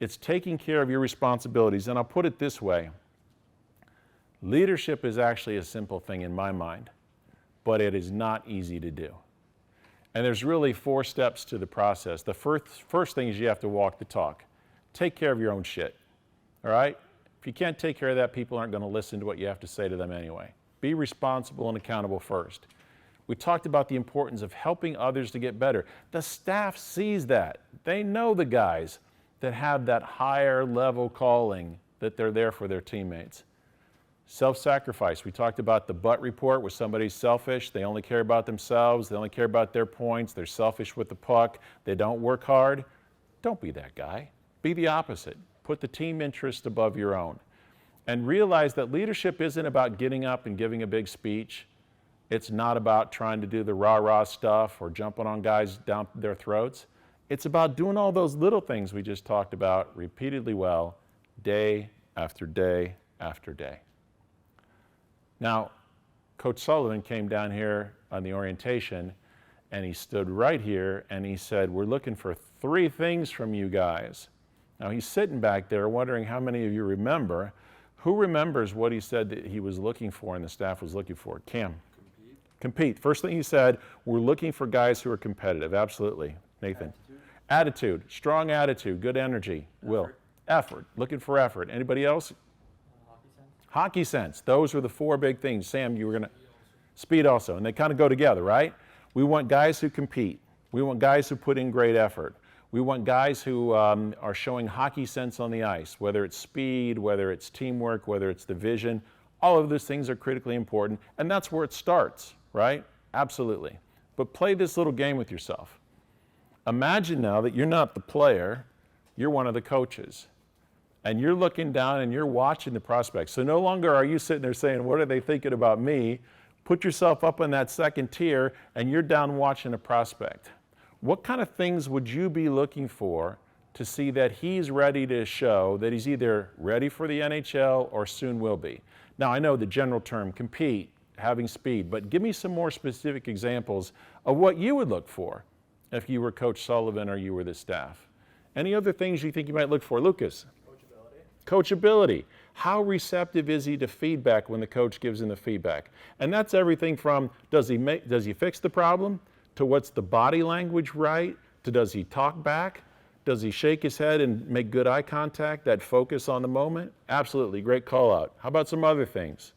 It's taking care of your responsibilities. And I'll put it this way. Leadership is actually a simple thing in my mind, but it is not easy to do. And there's really 4 steps to the process. The first thing is you have to walk the talk. Take care of your own shit, all right? If you can't take care of that, people aren't going to listen to what you have to say to them anyway. Be responsible and accountable first. We talked about the importance of helping others to get better. The staff sees that. They know the guys that have that higher level calling, that they're there for their teammates. Self-sacrifice. We talked about the butt report where somebody's selfish. They only care about themselves. They only care about their points. They're selfish with the puck. They don't work hard. Don't be that guy. Be the opposite. Put the team interest above your own. And realize that leadership isn't about getting up and giving a big speech. It's not about trying to do the rah-rah stuff or jumping on guys down their throats. It's about doing all those little things we just talked about repeatedly well, day after day after day. Now, Coach Sullivan came down here on the orientation, and he stood right here and he said, we're looking for 3 things from you guys. Now, he's sitting back there wondering how many of you remember. Who remembers what he said that he was looking for and the staff was looking for? Cam. Compete. First thing he said, we're looking for guys who are competitive. Absolutely. Nathan. Attitude. Strong attitude. Good energy. Will. Effort. Looking for effort. Anybody else? Hockey sense. Those are the 4 big things. Sam, you were going to... Speed also. And they kind of go together, right? We want guys who compete. We want guys who put in great effort. We want guys who are showing hockey sense on the ice, whether it's speed, whether it's teamwork, whether it's the vision. All of those things are critically important, and that's where it starts, right? Absolutely. But play this little game with yourself. Imagine now that you're not the player, you're one of the coaches. And you're looking down and you're watching the prospects. So no longer are you sitting there saying, what are they thinking about me? Put yourself up in that second tier and you're down watching a prospect. What kind of things would you be looking for to see that he's ready to show that he's either ready for the NHL or soon will be? Now, I know the general term compete having speed, but give me some more specific examples of what you would look for if you were Coach Sullivan or you were the staff. Any other things you think you might look for? Lucas? Coachability. How receptive is he to feedback when the coach gives him the feedback? And that's everything from does he fix the problem, to what's the body language right, to does he talk back, does he shake his head and make good eye contact, that focus on the moment? Absolutely, great call out. How about some other things?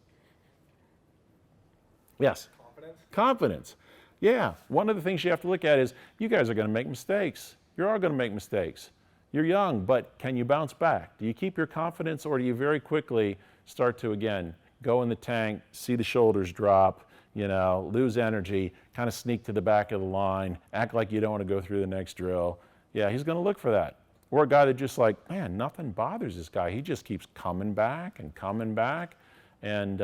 Yes? Confidence. Yeah, one of the things you have to look at is you guys are going to make mistakes. You're all going to make mistakes. You're young, but can you bounce back? Do you keep your confidence, or do you very quickly start to, again, go in the tank, see the shoulders drop, lose energy, kind of sneak to the back of the line, act like you don't want to go through the next drill? Yeah, he's going to look for that. Or a guy that just like, man, nothing bothers this guy. He just keeps coming back and coming back. And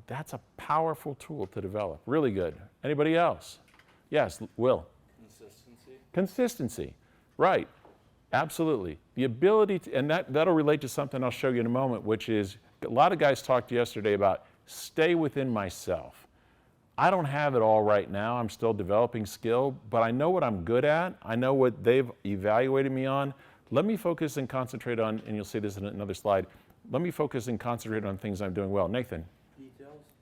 that's a powerful tool to develop. Really good. Anybody else? Yes, Will. Consistency. Right. Absolutely. The ability to, and that'll relate to something I'll show you in a moment, which is a lot of guys talked yesterday about stay within myself. I don't have it all right now. I'm still developing skill, but I know what I'm good at. I know what they've evaluated me on. Let me focus and concentrate on, and you'll see this in another slide, let me focus and concentrate on things I'm doing well. Nathan?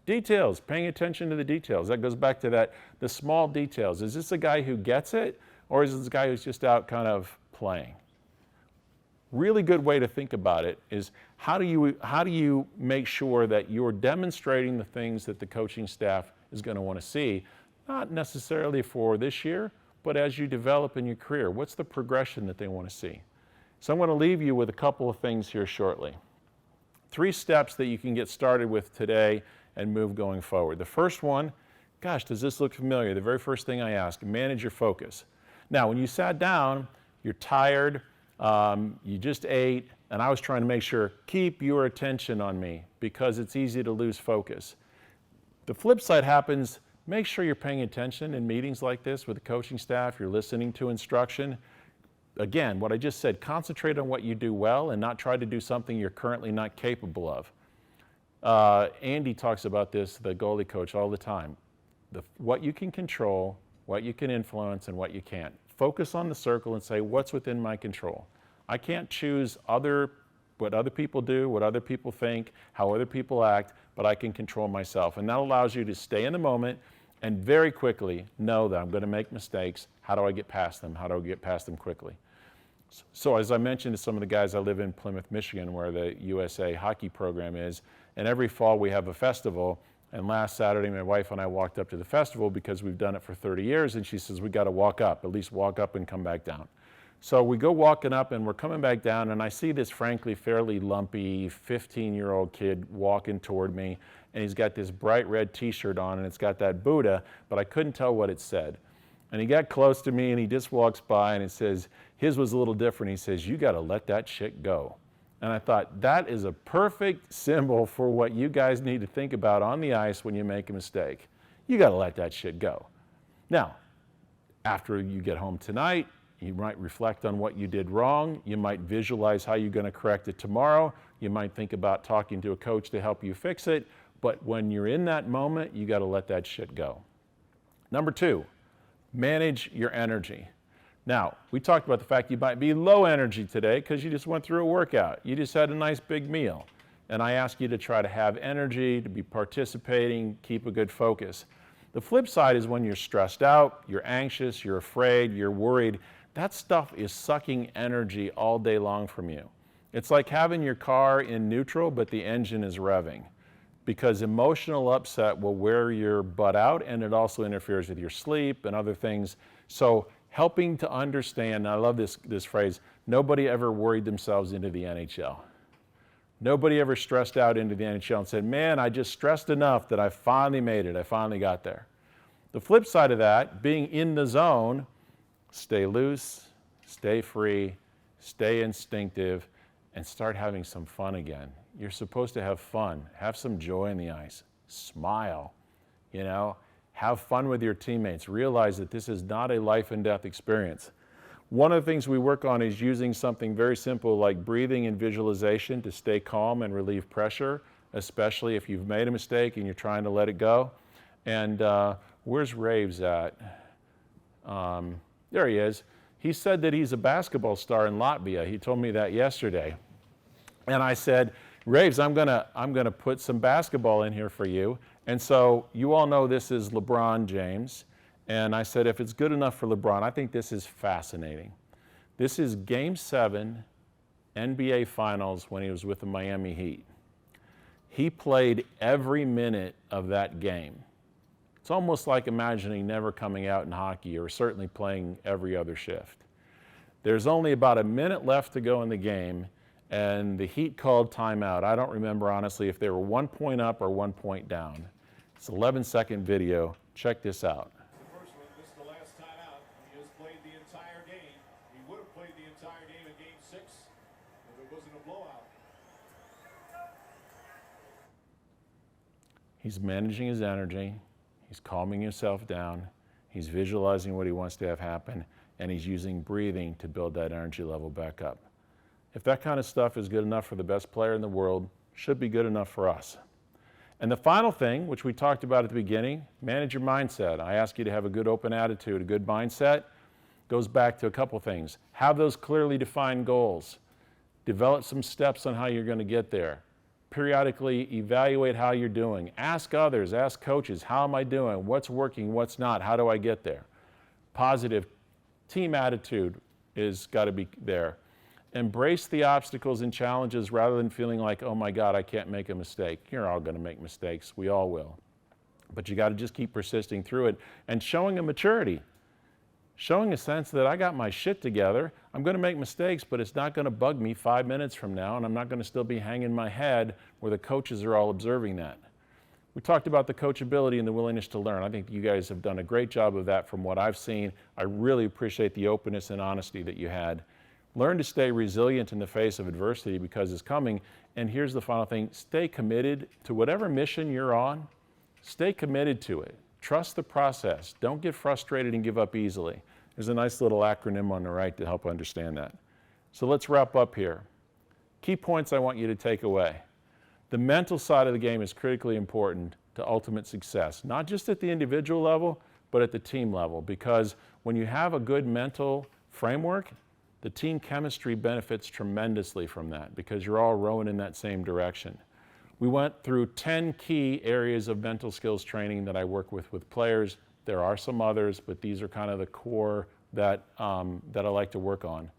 Details, paying attention to the details. That goes back to the small details. Is this a guy who gets it, or is this a guy who's just out kind of playing? Really good way to think about it is how do you make sure that you're demonstrating the things that the coaching staff is going to want to see, not necessarily for this year, but as you develop in your career. What's the progression that they want to see? So I'm going to leave you with a couple of things here shortly. 3 steps that you can get started with today and move going forward. The first one, gosh, does this look familiar? The very first thing I ask, manage your focus. Now, when you sat down, you're tired, you just ate, and I was trying to make sure, keep your attention on me, because it's easy to lose focus. The flip side happens, make sure you're paying attention in meetings like this with the coaching staff, you're listening to instruction. Again, what I just said, concentrate on what you do well and not try to do something you're currently not capable of. Andy talks about this, the goalie coach, all the time. What you can control, what you can influence, and what you can't. Focus on the circle and say, what's within my control? I can't choose what other people do, what other people think, how other people act, but I can control myself. And that allows you to stay in the moment and very quickly know that I'm going to make mistakes. How do I get past them? How do I get past them quickly? So as I mentioned to some of the guys, I live in Plymouth, Michigan, where the USA hockey program is. And every fall we have a festival. And last Saturday, my wife and I walked up to the festival because we've done it for 30 years. And she says, we got to walk up, at least walk up and come back down. So we go walking up and we're coming back down, and I see this frankly fairly lumpy 15-year-old kid walking toward me, and he's got this bright red t-shirt on, and it's got that Buddha, but I couldn't tell what it said. And he got close to me and he just walks by and it says, his was a little different. He says, you got to let that shit go. And I thought, that is a perfect symbol for what you guys need to think about on the ice when you make a mistake. You got to let that shit go. Now, after you get home tonight, you might reflect on what you did wrong. You might visualize how you're going to correct it tomorrow. You might think about talking to a coach to help you fix it. But when you're in that moment, you got to let that shit go. Number 2, manage your energy. Now, we talked about the fact you might be low energy today because you just went through a workout. You just had a nice big meal. And I ask you to try to have energy, to be participating, keep a good focus. The flip side is when you're stressed out, you're anxious, you're afraid, you're worried. That stuff is sucking energy all day long from you. It's like having your car in neutral, but the engine is revving, because emotional upset will wear your butt out, and it also interferes with your sleep and other things. So helping to understand, and I love this phrase, nobody ever worried themselves into the NHL. Nobody ever stressed out into the NHL and said, man, I just stressed enough that I finally made it, I finally got there. The flip side of that, being in the zone, stay loose, stay free, stay instinctive, and start having some fun again. You're supposed to have fun, have some joy in the ice, smile, have fun with your teammates. Realize that this is not a life and death experience. One of the things we work on is using something very simple like breathing and visualization to stay calm and relieve pressure, especially if you've made a mistake and you're trying to let it go. And where's Raves at? There he is. He said that he's a basketball star in Latvia. He told me that yesterday. And I said, Raves, I'm gonna put some basketball in here for you. And so you all know this is LeBron James. And I said, if it's good enough for LeBron, I think this is fascinating. This is Game 7, NBA Finals, when he was with the Miami Heat. He played every minute of that game. It's almost like imagining never coming out in hockey, or certainly playing every other shift. There's only about a minute left to go in the game, and the Heat called timeout. I don't remember, honestly, if they were 1 point up or 1 point down. It's an 11-second video. Check this out. The first one, this is the last timeout. He has played the entire game. He would have played the entire game in Game 6 if it wasn't a blowout. He's managing his energy. He's calming himself down. He's visualizing what he wants to have happen, and he's using breathing to build that energy level back up. If that kind of stuff is good enough for the best player in the world, should be good enough for us. And the final thing, which we talked about at the beginning, manage your mindset. I ask you to have a good open attitude, a good mindset. Goes back to a couple things. Have those clearly defined goals. Develop some steps on how you're going to get there. Periodically evaluate how you're doing. Ask others, ask coaches, how am I doing? What's working, what's not? How do I get there? Positive team attitude is got to be there. Embrace the obstacles and challenges rather than feeling like, oh my God, I can't make a mistake. You're all going to make mistakes. We all will. But you got to just keep persisting through it and showing a maturity. Showing a sense that I got my shit together. I'm going to make mistakes, but it's not going to bug me 5 minutes from now, and I'm not going to still be hanging my head where the coaches are all observing that. We talked about the coachability and the willingness to learn. I think you guys have done a great job of that from what I've seen. I really appreciate the openness and honesty that you had. Learn to stay resilient in the face of adversity because it's coming. And here's the final thing. Stay committed to whatever mission you're on. Stay committed to it. Trust the process. Don't get frustrated and give up easily. There's a nice little acronym on the right to help understand that. So let's wrap up here. Key points I want you to take away. The mental side of the game is critically important to ultimate success, not just at the individual level, but at the team level, because when you have a good mental framework, the team chemistry benefits tremendously from that because you're all rowing in that same direction. We went through 10 key areas of mental skills training that I work with players. There are some others, but these are kind of the core that I like to work on.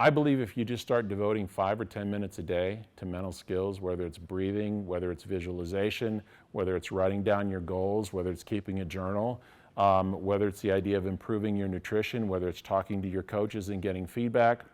I believe if you just start devoting 5 or 10 minutes a day to mental skills, whether it's breathing, whether it's visualization, whether it's writing down your goals, whether it's keeping a journal, whether it's the idea of improving your nutrition, whether it's talking to your coaches and getting feedback,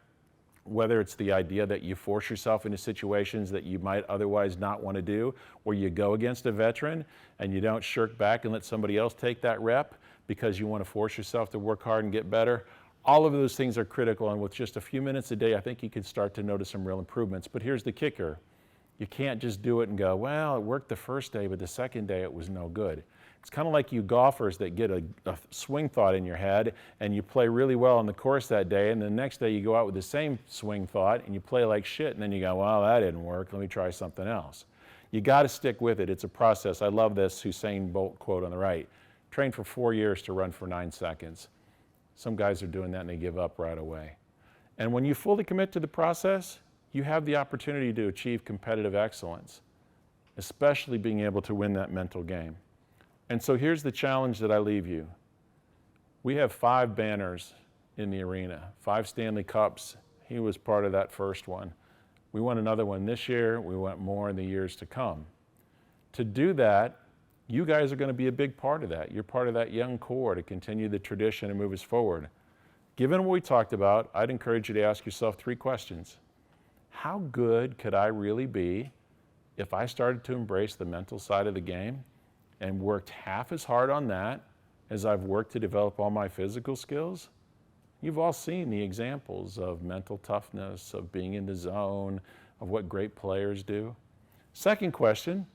whether it's the idea that you force yourself into situations that you might otherwise not want to do, where you go against a veteran and you don't shirk back and let somebody else take that rep because you want to force yourself to work hard and get better. All of those things are critical, and with just a few minutes a day, I think you can start to notice some real improvements. But here's the kicker. You can't just do it and go, well, it worked the first day, but the second day it was no good. It's kind of like you golfers that get a swing thought in your head and you play really well on the course that day, and the next day you go out with the same swing thought and you play like shit, and then you go, well, that didn't work, let me try something else. You got to stick with it. It's a process. I love this Usain Bolt quote on the right. Train for 4 years to run for 9 seconds. Some guys are doing that and they give up right away. And when you fully commit to the process, you have the opportunity to achieve competitive excellence, especially being able to win that mental game. And so here's the challenge that I leave you. We have 5 banners in the arena, 5 Stanley Cups. He was part of that first one. We won another one this year. We want more in the years to come. To do that, you guys are going to be a big part of that. You're part of that young core to continue the tradition and move us forward. Given what we talked about, I'd encourage you to ask yourself 3 questions. How good could I really be if I started to embrace the mental side of the game and worked half as hard on that as I've worked to develop all my physical skills? You've all seen the examples of mental toughness, of being in the zone, of what great players do. Second question,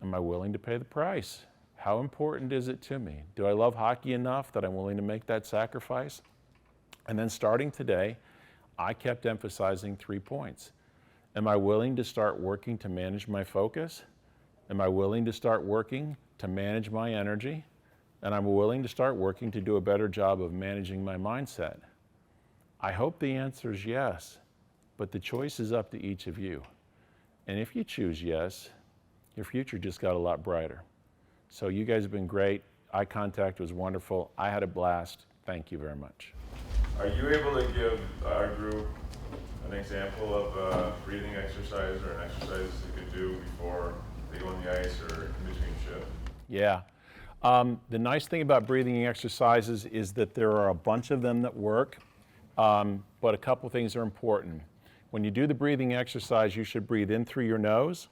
am I willing to pay the price? How important is it to me? Do I love hockey enough that I'm willing to make that sacrifice? And then starting today, I kept emphasizing 3 points. Am I willing to start working to manage my focus? Am I willing to start working to manage my energy? And I'm willing to start working to do a better job of managing my mindset? I hope the answer is yes, but the choice is up to each of you. And if you choose yes, your future just got a lot brighter. So you guys have been great. Eye contact was wonderful. I had a blast. Thank you very much. Are you able to give our group an example of a breathing exercise or an exercise they could do before they go on the ice or in between shifts? Yeah. The nice thing about breathing exercises is that there are a bunch of them that work, but a couple things are important. When you do the breathing exercise, you should breathe in through your nose,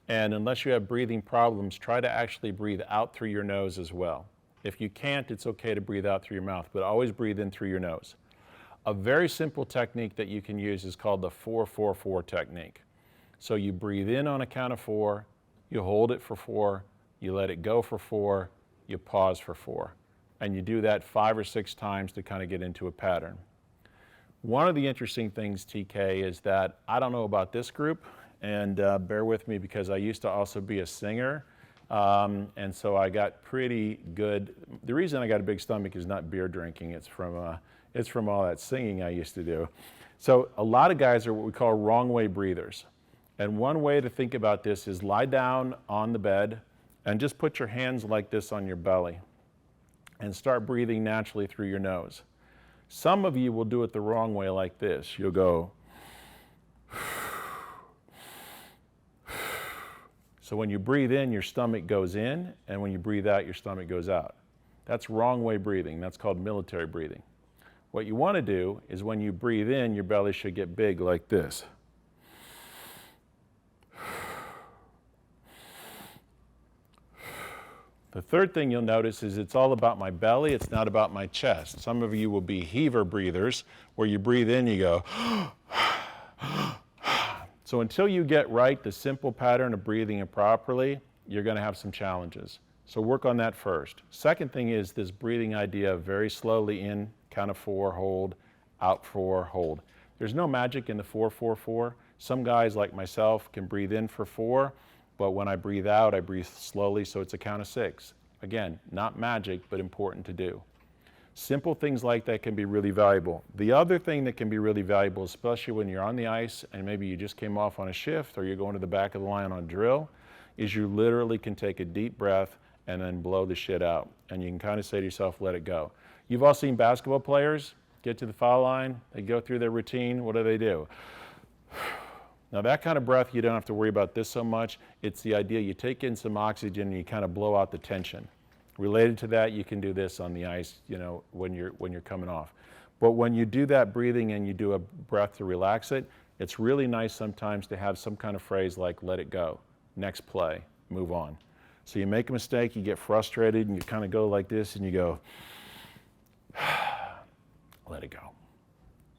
and unless you have breathing problems, try to actually breathe out through your nose as well. If you can't, it's okay to breathe out through your mouth, but always breathe in through your nose. A very simple technique that you can use is called the 4-4-4 technique. So you breathe in on a count of 4, you hold it for 4, you let it go for 4, you pause for 4. And you do that 5 or 6 times to kind of get into a pattern. One of the interesting things, TK, is that I don't know about this group, and bear with me because I used to also be a singer, and so I got pretty good. The reason I got a big stomach is not beer drinking, it's from all that singing I used to do. So a lot of guys are what we call wrong way breathers. And one way to think about this is lie down on the bed and just put your hands like this on your belly and start breathing naturally through your nose. Some of you will do it the wrong way like this. You'll go. So when you breathe in, your stomach goes in, and when you breathe out, your stomach goes out. That's wrong way breathing. That's called military breathing. What you want to do is when you breathe in, your belly should get big like this. The third thing you'll notice is it's all about my belly, it's not about my chest. Some of you will be heaver breathers, where you breathe in, you go. So until you get right the simple pattern of breathing it properly, you're going to have some challenges. So work on that first. Second thing is this breathing idea of very slowly in, count of 4, hold, out 4, hold. There's no magic in the 4-4-4. Some guys like myself can breathe in for 4, but when I breathe out, I breathe slowly, so it's a count of 6. Again, not magic, but important to do. Simple things like that can be really valuable. The other thing that can be really valuable, especially when you're on the ice and maybe you just came off on a shift or you're going to the back of the line on a drill, is you literally can take a deep breath and then blow the shit out. And you can kind of say to yourself, let it go. You've all seen basketball players get to the foul line, they go through their routine, what do? Now that kind of breath, you don't have to worry about this so much. It's the idea you take in some oxygen and you kind of blow out the tension. Related to that, you can do this on the ice, when you're coming off. But when you do that breathing and you do a breath to relax it, it's really nice sometimes to have some kind of phrase like let it go, next play, move on. So you make a mistake, you get frustrated, and you kind of go like this and you go, let it go.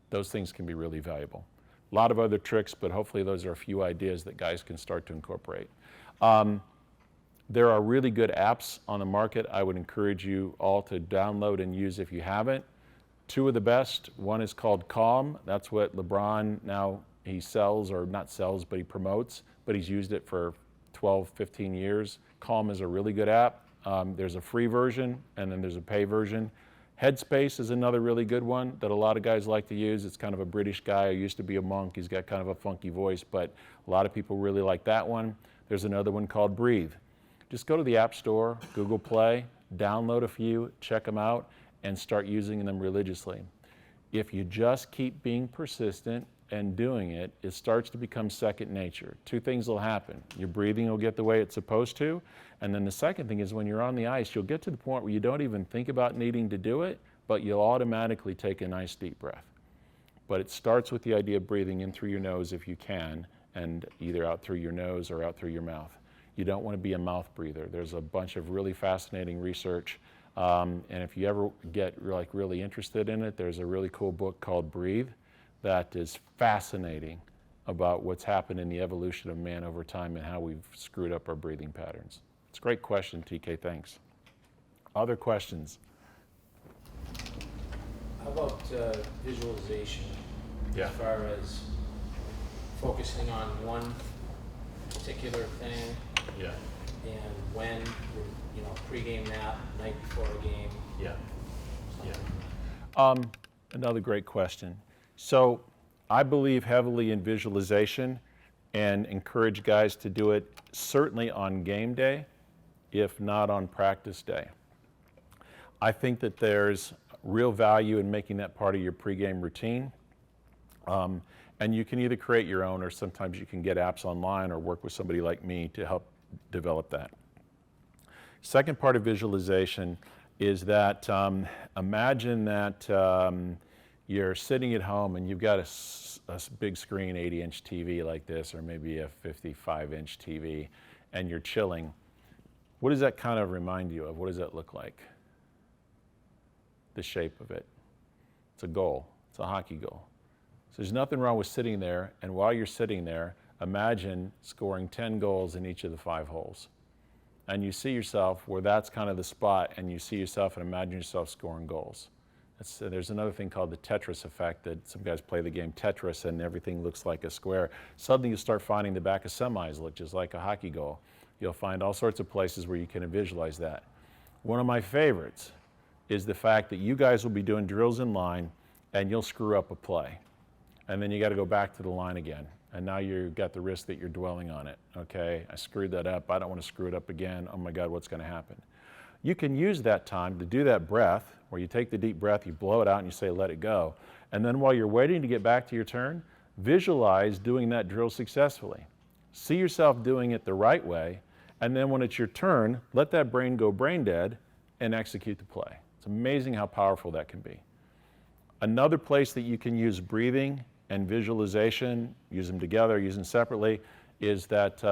Those things can be really valuable. A lot of other tricks, but hopefully those are a few ideas that guys can start to incorporate. There are really good apps on the market I would encourage you all to download and use if you haven't. 2 of the best, one is called Calm. That's what LeBron now, he sells, or not sells, but he promotes, but he's used it for 12, 15 years. Calm is a really good app. There's a free version, and then there's a pay version. Headspace is another really good one that a lot of guys like to use. It's kind of a British guy who used to be a monk. He's got kind of a funky voice, but a lot of people really like that one. There's another one called Breathe. Just go to the App Store, Google Play, download a few, check them out, and start using them religiously. If you just keep being persistent and doing it, it starts to become second nature. 2 things will happen. Your breathing will get the way it's supposed to, and then the second thing is when you're on the ice, you'll get to the point where you don't even think about needing to do it, but you'll automatically take a nice deep breath. But it starts with the idea of breathing in through your nose if you can, and either out through your nose or out through your mouth. You don't want to be a mouth breather. There's a bunch of really fascinating research, and if you ever get really interested in it, there's a really cool book called Breathe that is fascinating about what's happened in the evolution of man over time and how we've screwed up our breathing patterns. It's a great question, TK, thanks. Other questions? How about visualization? Yeah. As far as focusing on one particular thing Yeah. and when, you know, pregame that, night before a game. Yeah. something. Another great question. So I believe heavily in visualization and encourage guys to do it certainly on game day, if not on practice day. I think that there's real value in making that part of your pregame routine. And you can either create your own, or sometimes you can get apps online or work with somebody like me to help develop that. Second part of visualization is that imagine that you're sitting at home and you've got a big screen 80-inch TV like this, or maybe a 55-inch TV, and you're chilling. What does that kind of remind you of? What does that look like? The shape of it. It's a goal. It's a hockey goal. So there's nothing wrong with sitting there, and while you're sitting there, imagine scoring 10 goals in each of the 5 holes. And you see yourself where that's kind of the spot, and you see yourself and imagine yourself scoring goals. There's another thing called the Tetris effect, that some guys play the game Tetris and everything looks like a square. Suddenly you start finding the back of semis look just like a hockey goal. You'll find all sorts of places where you can visualize that. One of my favorites is the fact that you guys will be doing drills in line and you'll screw up a play. And then you got to go back to the line again. And now you've got the risk that you're dwelling on it. Okay, I screwed that up. I don't want to screw it up again. Oh my God, what's going to happen? You can use that time to do that breath, where you take the deep breath, you blow it out, and you say, let it go. And then while you're waiting to get back to your turn, visualize doing that drill successfully. See yourself doing it the right way, and then when it's your turn, let that brain go brain dead and execute the play. It's amazing how powerful that can be. Another place that you can use breathing and visualization, use them together, use them separately, is that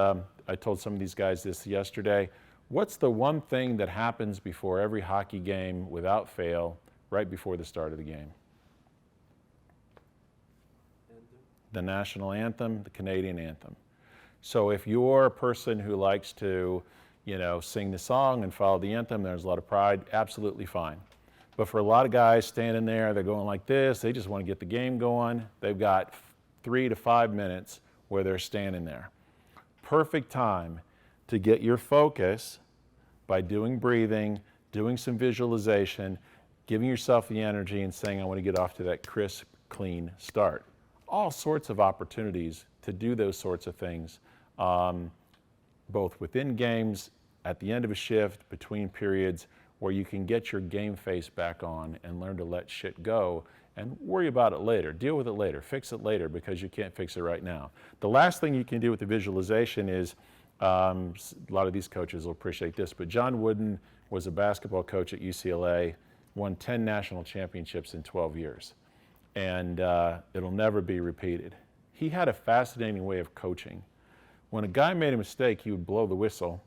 I told some of these guys this yesterday. What's the one thing that happens before every hockey game without fail, right before the start of the game? The national anthem, the Canadian anthem. So if you're a person who likes to, sing the song and follow the anthem, there's a lot of pride, absolutely fine. But for a lot of guys standing there, they're going like this, they just want to get the game going. They've got 3 to 5 minutes where they're standing there. Perfect time to get your focus by doing breathing, doing some visualization, giving yourself the energy and saying, I want to get off to that crisp, clean start. All sorts of opportunities to do those sorts of things, both within games, at the end of a shift, between periods, where you can get your game face back on and learn to let shit go and worry about it later. Deal with it later. Fix it later, because you can't fix it right now. The last thing you can do with the visualization is, a lot of these coaches will appreciate this, but John Wooden was a basketball coach at UCLA, won 10 national championships in 12 years, and it'll never be repeated. He had a fascinating way of coaching. When a guy made a mistake, he would blow the whistle,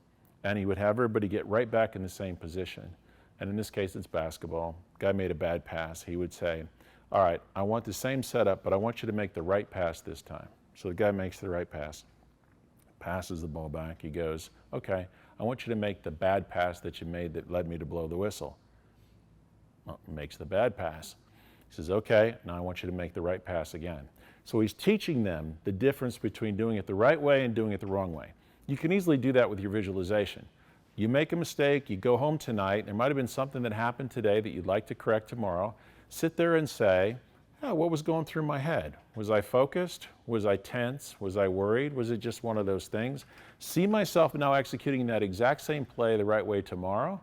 and he would have everybody get right back in the same position. And in this case, it's basketball. Guy made a bad pass. He would say, all right, I want the same setup, but I want you to make the right pass this time. So the guy makes the right pass, passes the ball back. He goes, okay, I want you to make the bad pass that you made that led me to blow the whistle. Well, makes the bad pass. He says, okay, now I want you to make the right pass again. So he's teaching them the difference between doing it the right way and doing it the wrong way. You can easily do that with your visualization. You make a mistake, you go home tonight, there might have been something that happened today that you'd like to correct tomorrow. Sit there and say, oh, what was going through my head? Was I focused? Was I tense? Was I worried? Was it just one of those things? See myself now executing that exact same play the right way tomorrow.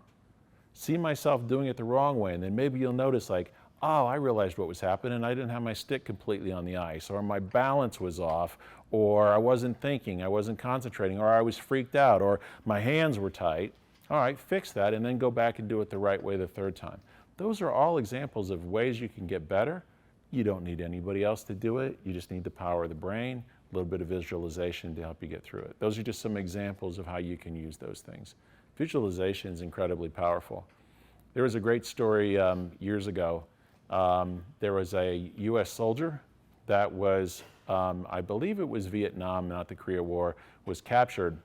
See myself doing it the wrong way, and then maybe you'll notice like, oh, I realized what was happening. I didn't have my stick completely on the ice, or my balance was off, or I wasn't thinking, I wasn't concentrating, or I was freaked out, or my hands were tight. All right, fix that, and then go back and do it the right way the third time. Those are all examples of ways you can get better. You don't need anybody else to do it. You just need the power of the brain, a little bit of visualization to help you get through it. Those are just some examples of how you can use those things. Visualization is incredibly powerful. There was a great story years ago. There was a U.S. soldier that was, I believe it was Vietnam, not the Korea War, was captured.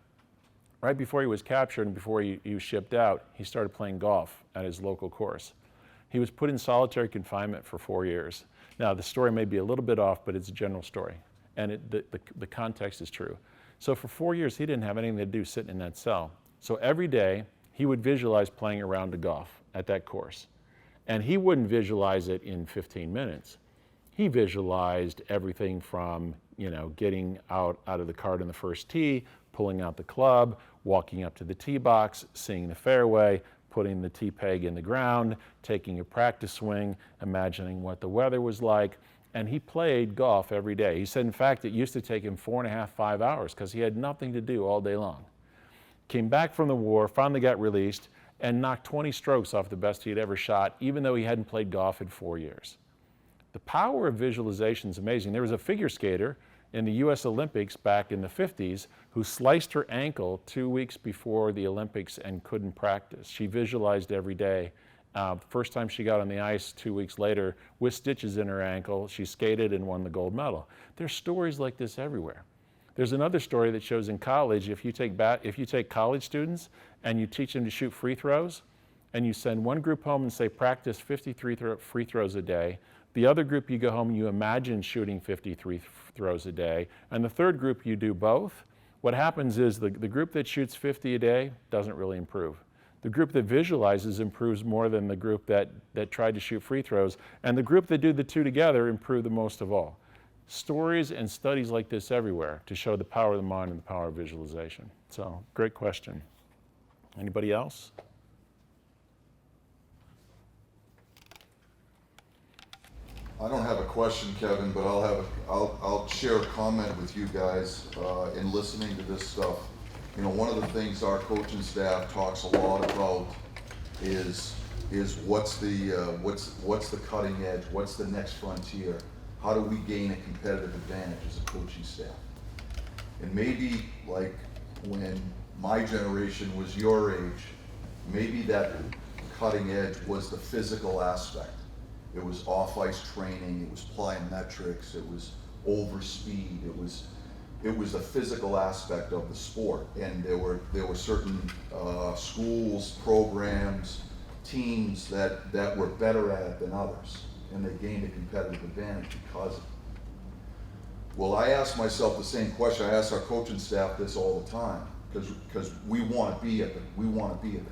Right before he was captured and before he was shipped out, he started playing golf at his local course. He was put in solitary confinement for 4 years. Now, the story may be a little bit off, but it's a general story. And the context is true. So for 4 years, he didn't have anything to do sitting in that cell. So every day, he would visualize playing a round of golf at that course. And he wouldn't visualize it in 15 minutes. He visualized everything from, getting out of the cart in the first tee, pulling out the club, walking up to the tee box, seeing the fairway, putting the tee peg in the ground, taking a practice swing, imagining what the weather was like. And he played golf every day. He said, in fact, it used to take him 4.5, 5 hours because he had nothing to do all day long. Came back from the war, finally got released, and knocked 20 strokes off the best he had ever shot, even though he hadn't played golf in 4 years. The power of visualization is amazing. There was a figure skater in the US Olympics back in the 50s who sliced her ankle 2 weeks before the Olympics and couldn't practice. She visualized every day. First time she got on the ice 2 weeks later with stitches in her ankle, she skated and won the gold medal. There's stories like this everywhere. There's another story that shows in college, if you take college students and you teach them to shoot free throws, and you send one group home and say, practice 53 free throws a day, the other group you go home and you imagine shooting 53 throws a day, and the third group you do both, what happens is the group that shoots 50 a day doesn't really improve. The group that visualizes improves more than the group that tried to shoot free throws, and the group that do the two together improve the most of all. Stories and studies like this everywhere to show the power of the mind and the power of visualization. So, great question. Anybody else? I don't have a question, Kevin, but I'll share a comment with you guys in listening to this stuff. One of the things our coaching staff talks a lot about is what's the cutting edge, what's the next frontier, how do we gain a competitive advantage as a coaching staff? And maybe like when my generation was your age, maybe that cutting edge was the physical aspect. It was off-ice training, it was plyometrics, it was overspeed, it was the physical aspect of the sport. And there were certain schools, programs, teams that were better at it than others, and they gained a competitive advantage because of it. Well, I ask myself the same question. I ask our coaching staff this all the time, because we want to be at the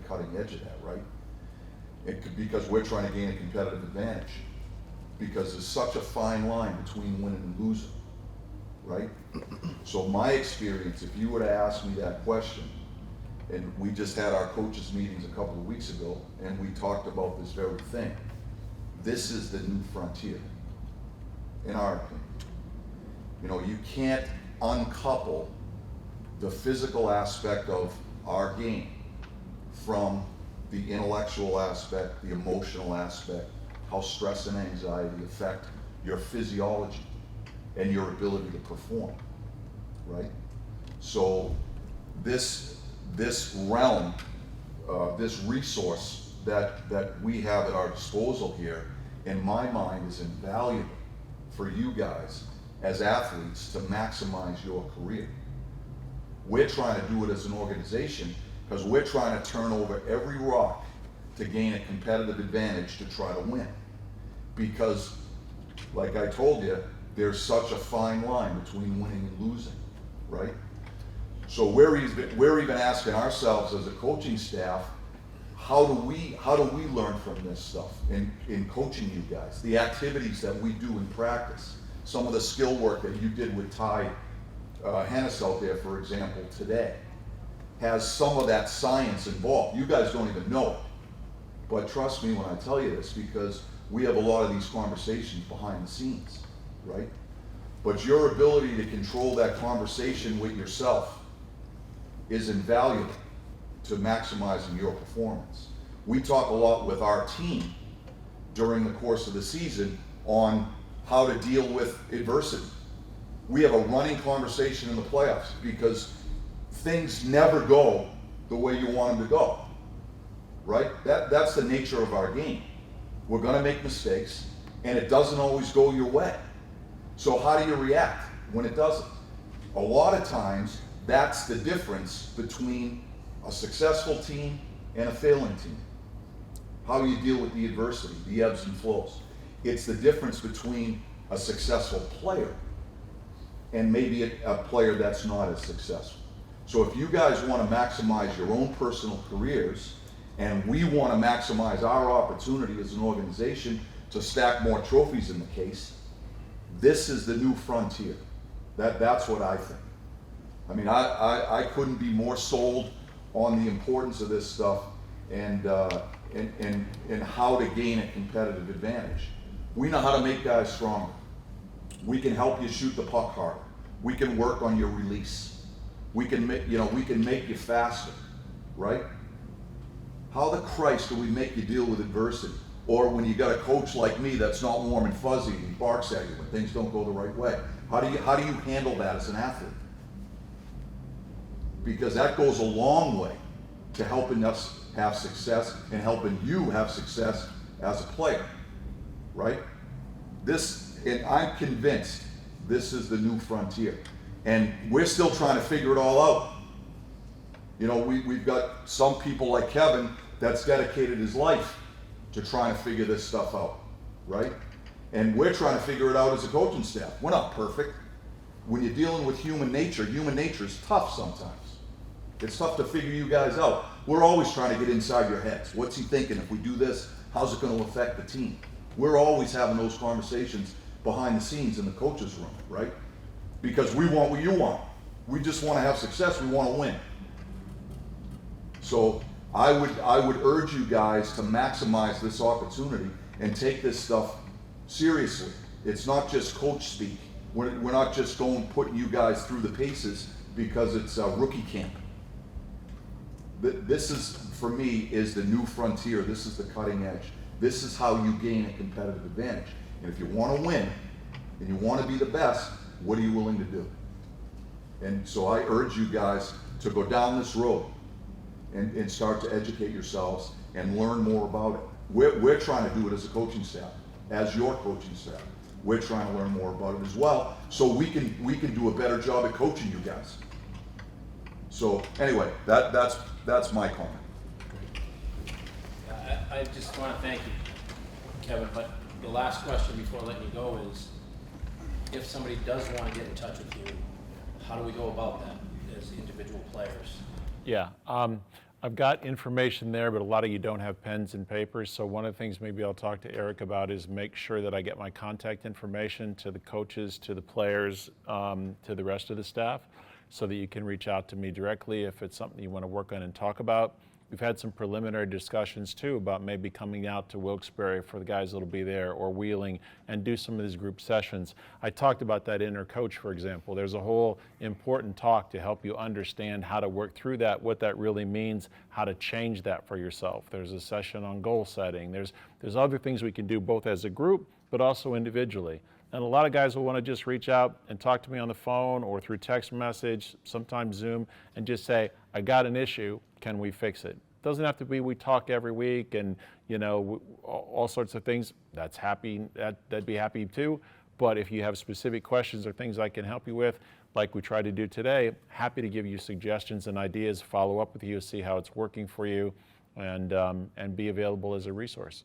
cutting edge of that, right? Because we're trying to gain a competitive advantage. Because there's such a fine line between winning and losing, right? So my experience, if you were to ask me that question, and we just had our coaches meetings a couple of weeks ago, and we talked about this very thing. This is the new frontier, in our opinion. You can't uncouple the physical aspect of our game from the intellectual aspect, the emotional aspect, how stress and anxiety affect your physiology and your ability to perform, right? So this realm, this resource that we have at our disposal here, in my mind, is invaluable for you guys as athletes to maximize your career. We're trying to do it as an organization because we're trying to turn over every rock to gain a competitive advantage to try to win. Because, like I told you, there's such a fine line between winning and losing, right? So we're even asking ourselves as a coaching staff, how do we learn from this stuff in coaching you guys? The activities that we do in practice, some of the skill work that you did with Ty Hennis out there, for example, today, has some of that science involved. You guys don't even know it. But trust me when I tell you this, because we have a lot of these conversations behind the scenes, right? But your ability to control that conversation with yourself is invaluable to maximizing your performance. We talk a lot with our team during the course of the season on how to deal with adversity. We have a running conversation in the playoffs because things never go the way you want them to go, right? That's the nature of our game. We're gonna make mistakes, and it doesn't always go your way. So how do you react when it doesn't? A lot of times, that's the difference between a successful team and a failing team. How you deal with the adversity, the ebbs and flows. It's the difference between a successful player and maybe a player that's not as successful. So if you guys want to maximize your own personal careers, and we want to maximize our opportunity as an organization to stack more trophies in the case, this is the new frontier. That's what I think. I mean, I couldn't be more sold on the importance of this stuff and how to gain a competitive advantage. We know how to make guys stronger. We can help you shoot the puck harder. We can work on your release. We can make you faster, right? How the Christ do we make you deal with adversity? Or when you got a coach like me that's not warm and fuzzy and he barks at you when things don't go the right way. How do you handle that as an athlete? Because that goes a long way to helping us have success and helping you have success as a player, right? And I'm convinced this is the new frontier. And we're still trying to figure it all out. You know, we've got some people like Kevin that's dedicated his life to trying to figure this stuff out, right? And we're trying to figure it out as a coaching staff. We're not perfect. When you're dealing with human nature is tough sometimes. It's tough to figure you guys out. We're always trying to get inside your heads. What's he thinking? If we do this, how's it going to affect the team? We're always having those conversations behind the scenes in the coach's room, right? Because we want what you want. We just want to have success. We want to win. So I would urge you guys to maximize this opportunity and take this stuff seriously. It's not just coach speak. We're not just putting you guys through the paces because it's a rookie camp. This is, for me, is the new frontier. This is the cutting edge. This is how you gain a competitive advantage. And if you want to win and you want to be the best, what are you willing to do? And so I urge you guys to go down this road and start to educate yourselves and learn more about it. We're trying to do it as a coaching staff, as your coaching staff. We're trying to learn more about it as well, so we can do a better job at coaching you guys. So anyway, that's my comment. I just want to thank you, Kevin, but the last question before letting you go is, if somebody does want to get in touch with you, how do we go about that as individual players? Yeah, I've got information there, but a lot of you don't have pens and papers. So one of the things maybe I'll talk to Eric about is make sure that I get my contact information to the coaches, to the players, to the rest of the staff, so that you can reach out to me directly if it's something you want to work on and talk about. We've had some preliminary discussions too about maybe coming out to Wilkes-Barre for the guys that'll be there, or Wheeling, and do some of these group sessions. I talked about that inner coach, for example. There's a whole important talk to help you understand how to work through that, what that really means, how to change that for yourself. There's a session on goal setting. There's other things we can do both as a group, but also individually. And a lot of guys will want to just reach out and talk to me on the phone or through text message, sometimes Zoom, and just say, I got an issue, can we fix it? Doesn't have to be we talk every week and, you know, all sorts of things. That'd be happy too. But if you have specific questions or things I can help you with, like we tried to do today, happy to give you suggestions and ideas, follow up with you, see how it's working for you, and be available as a resource.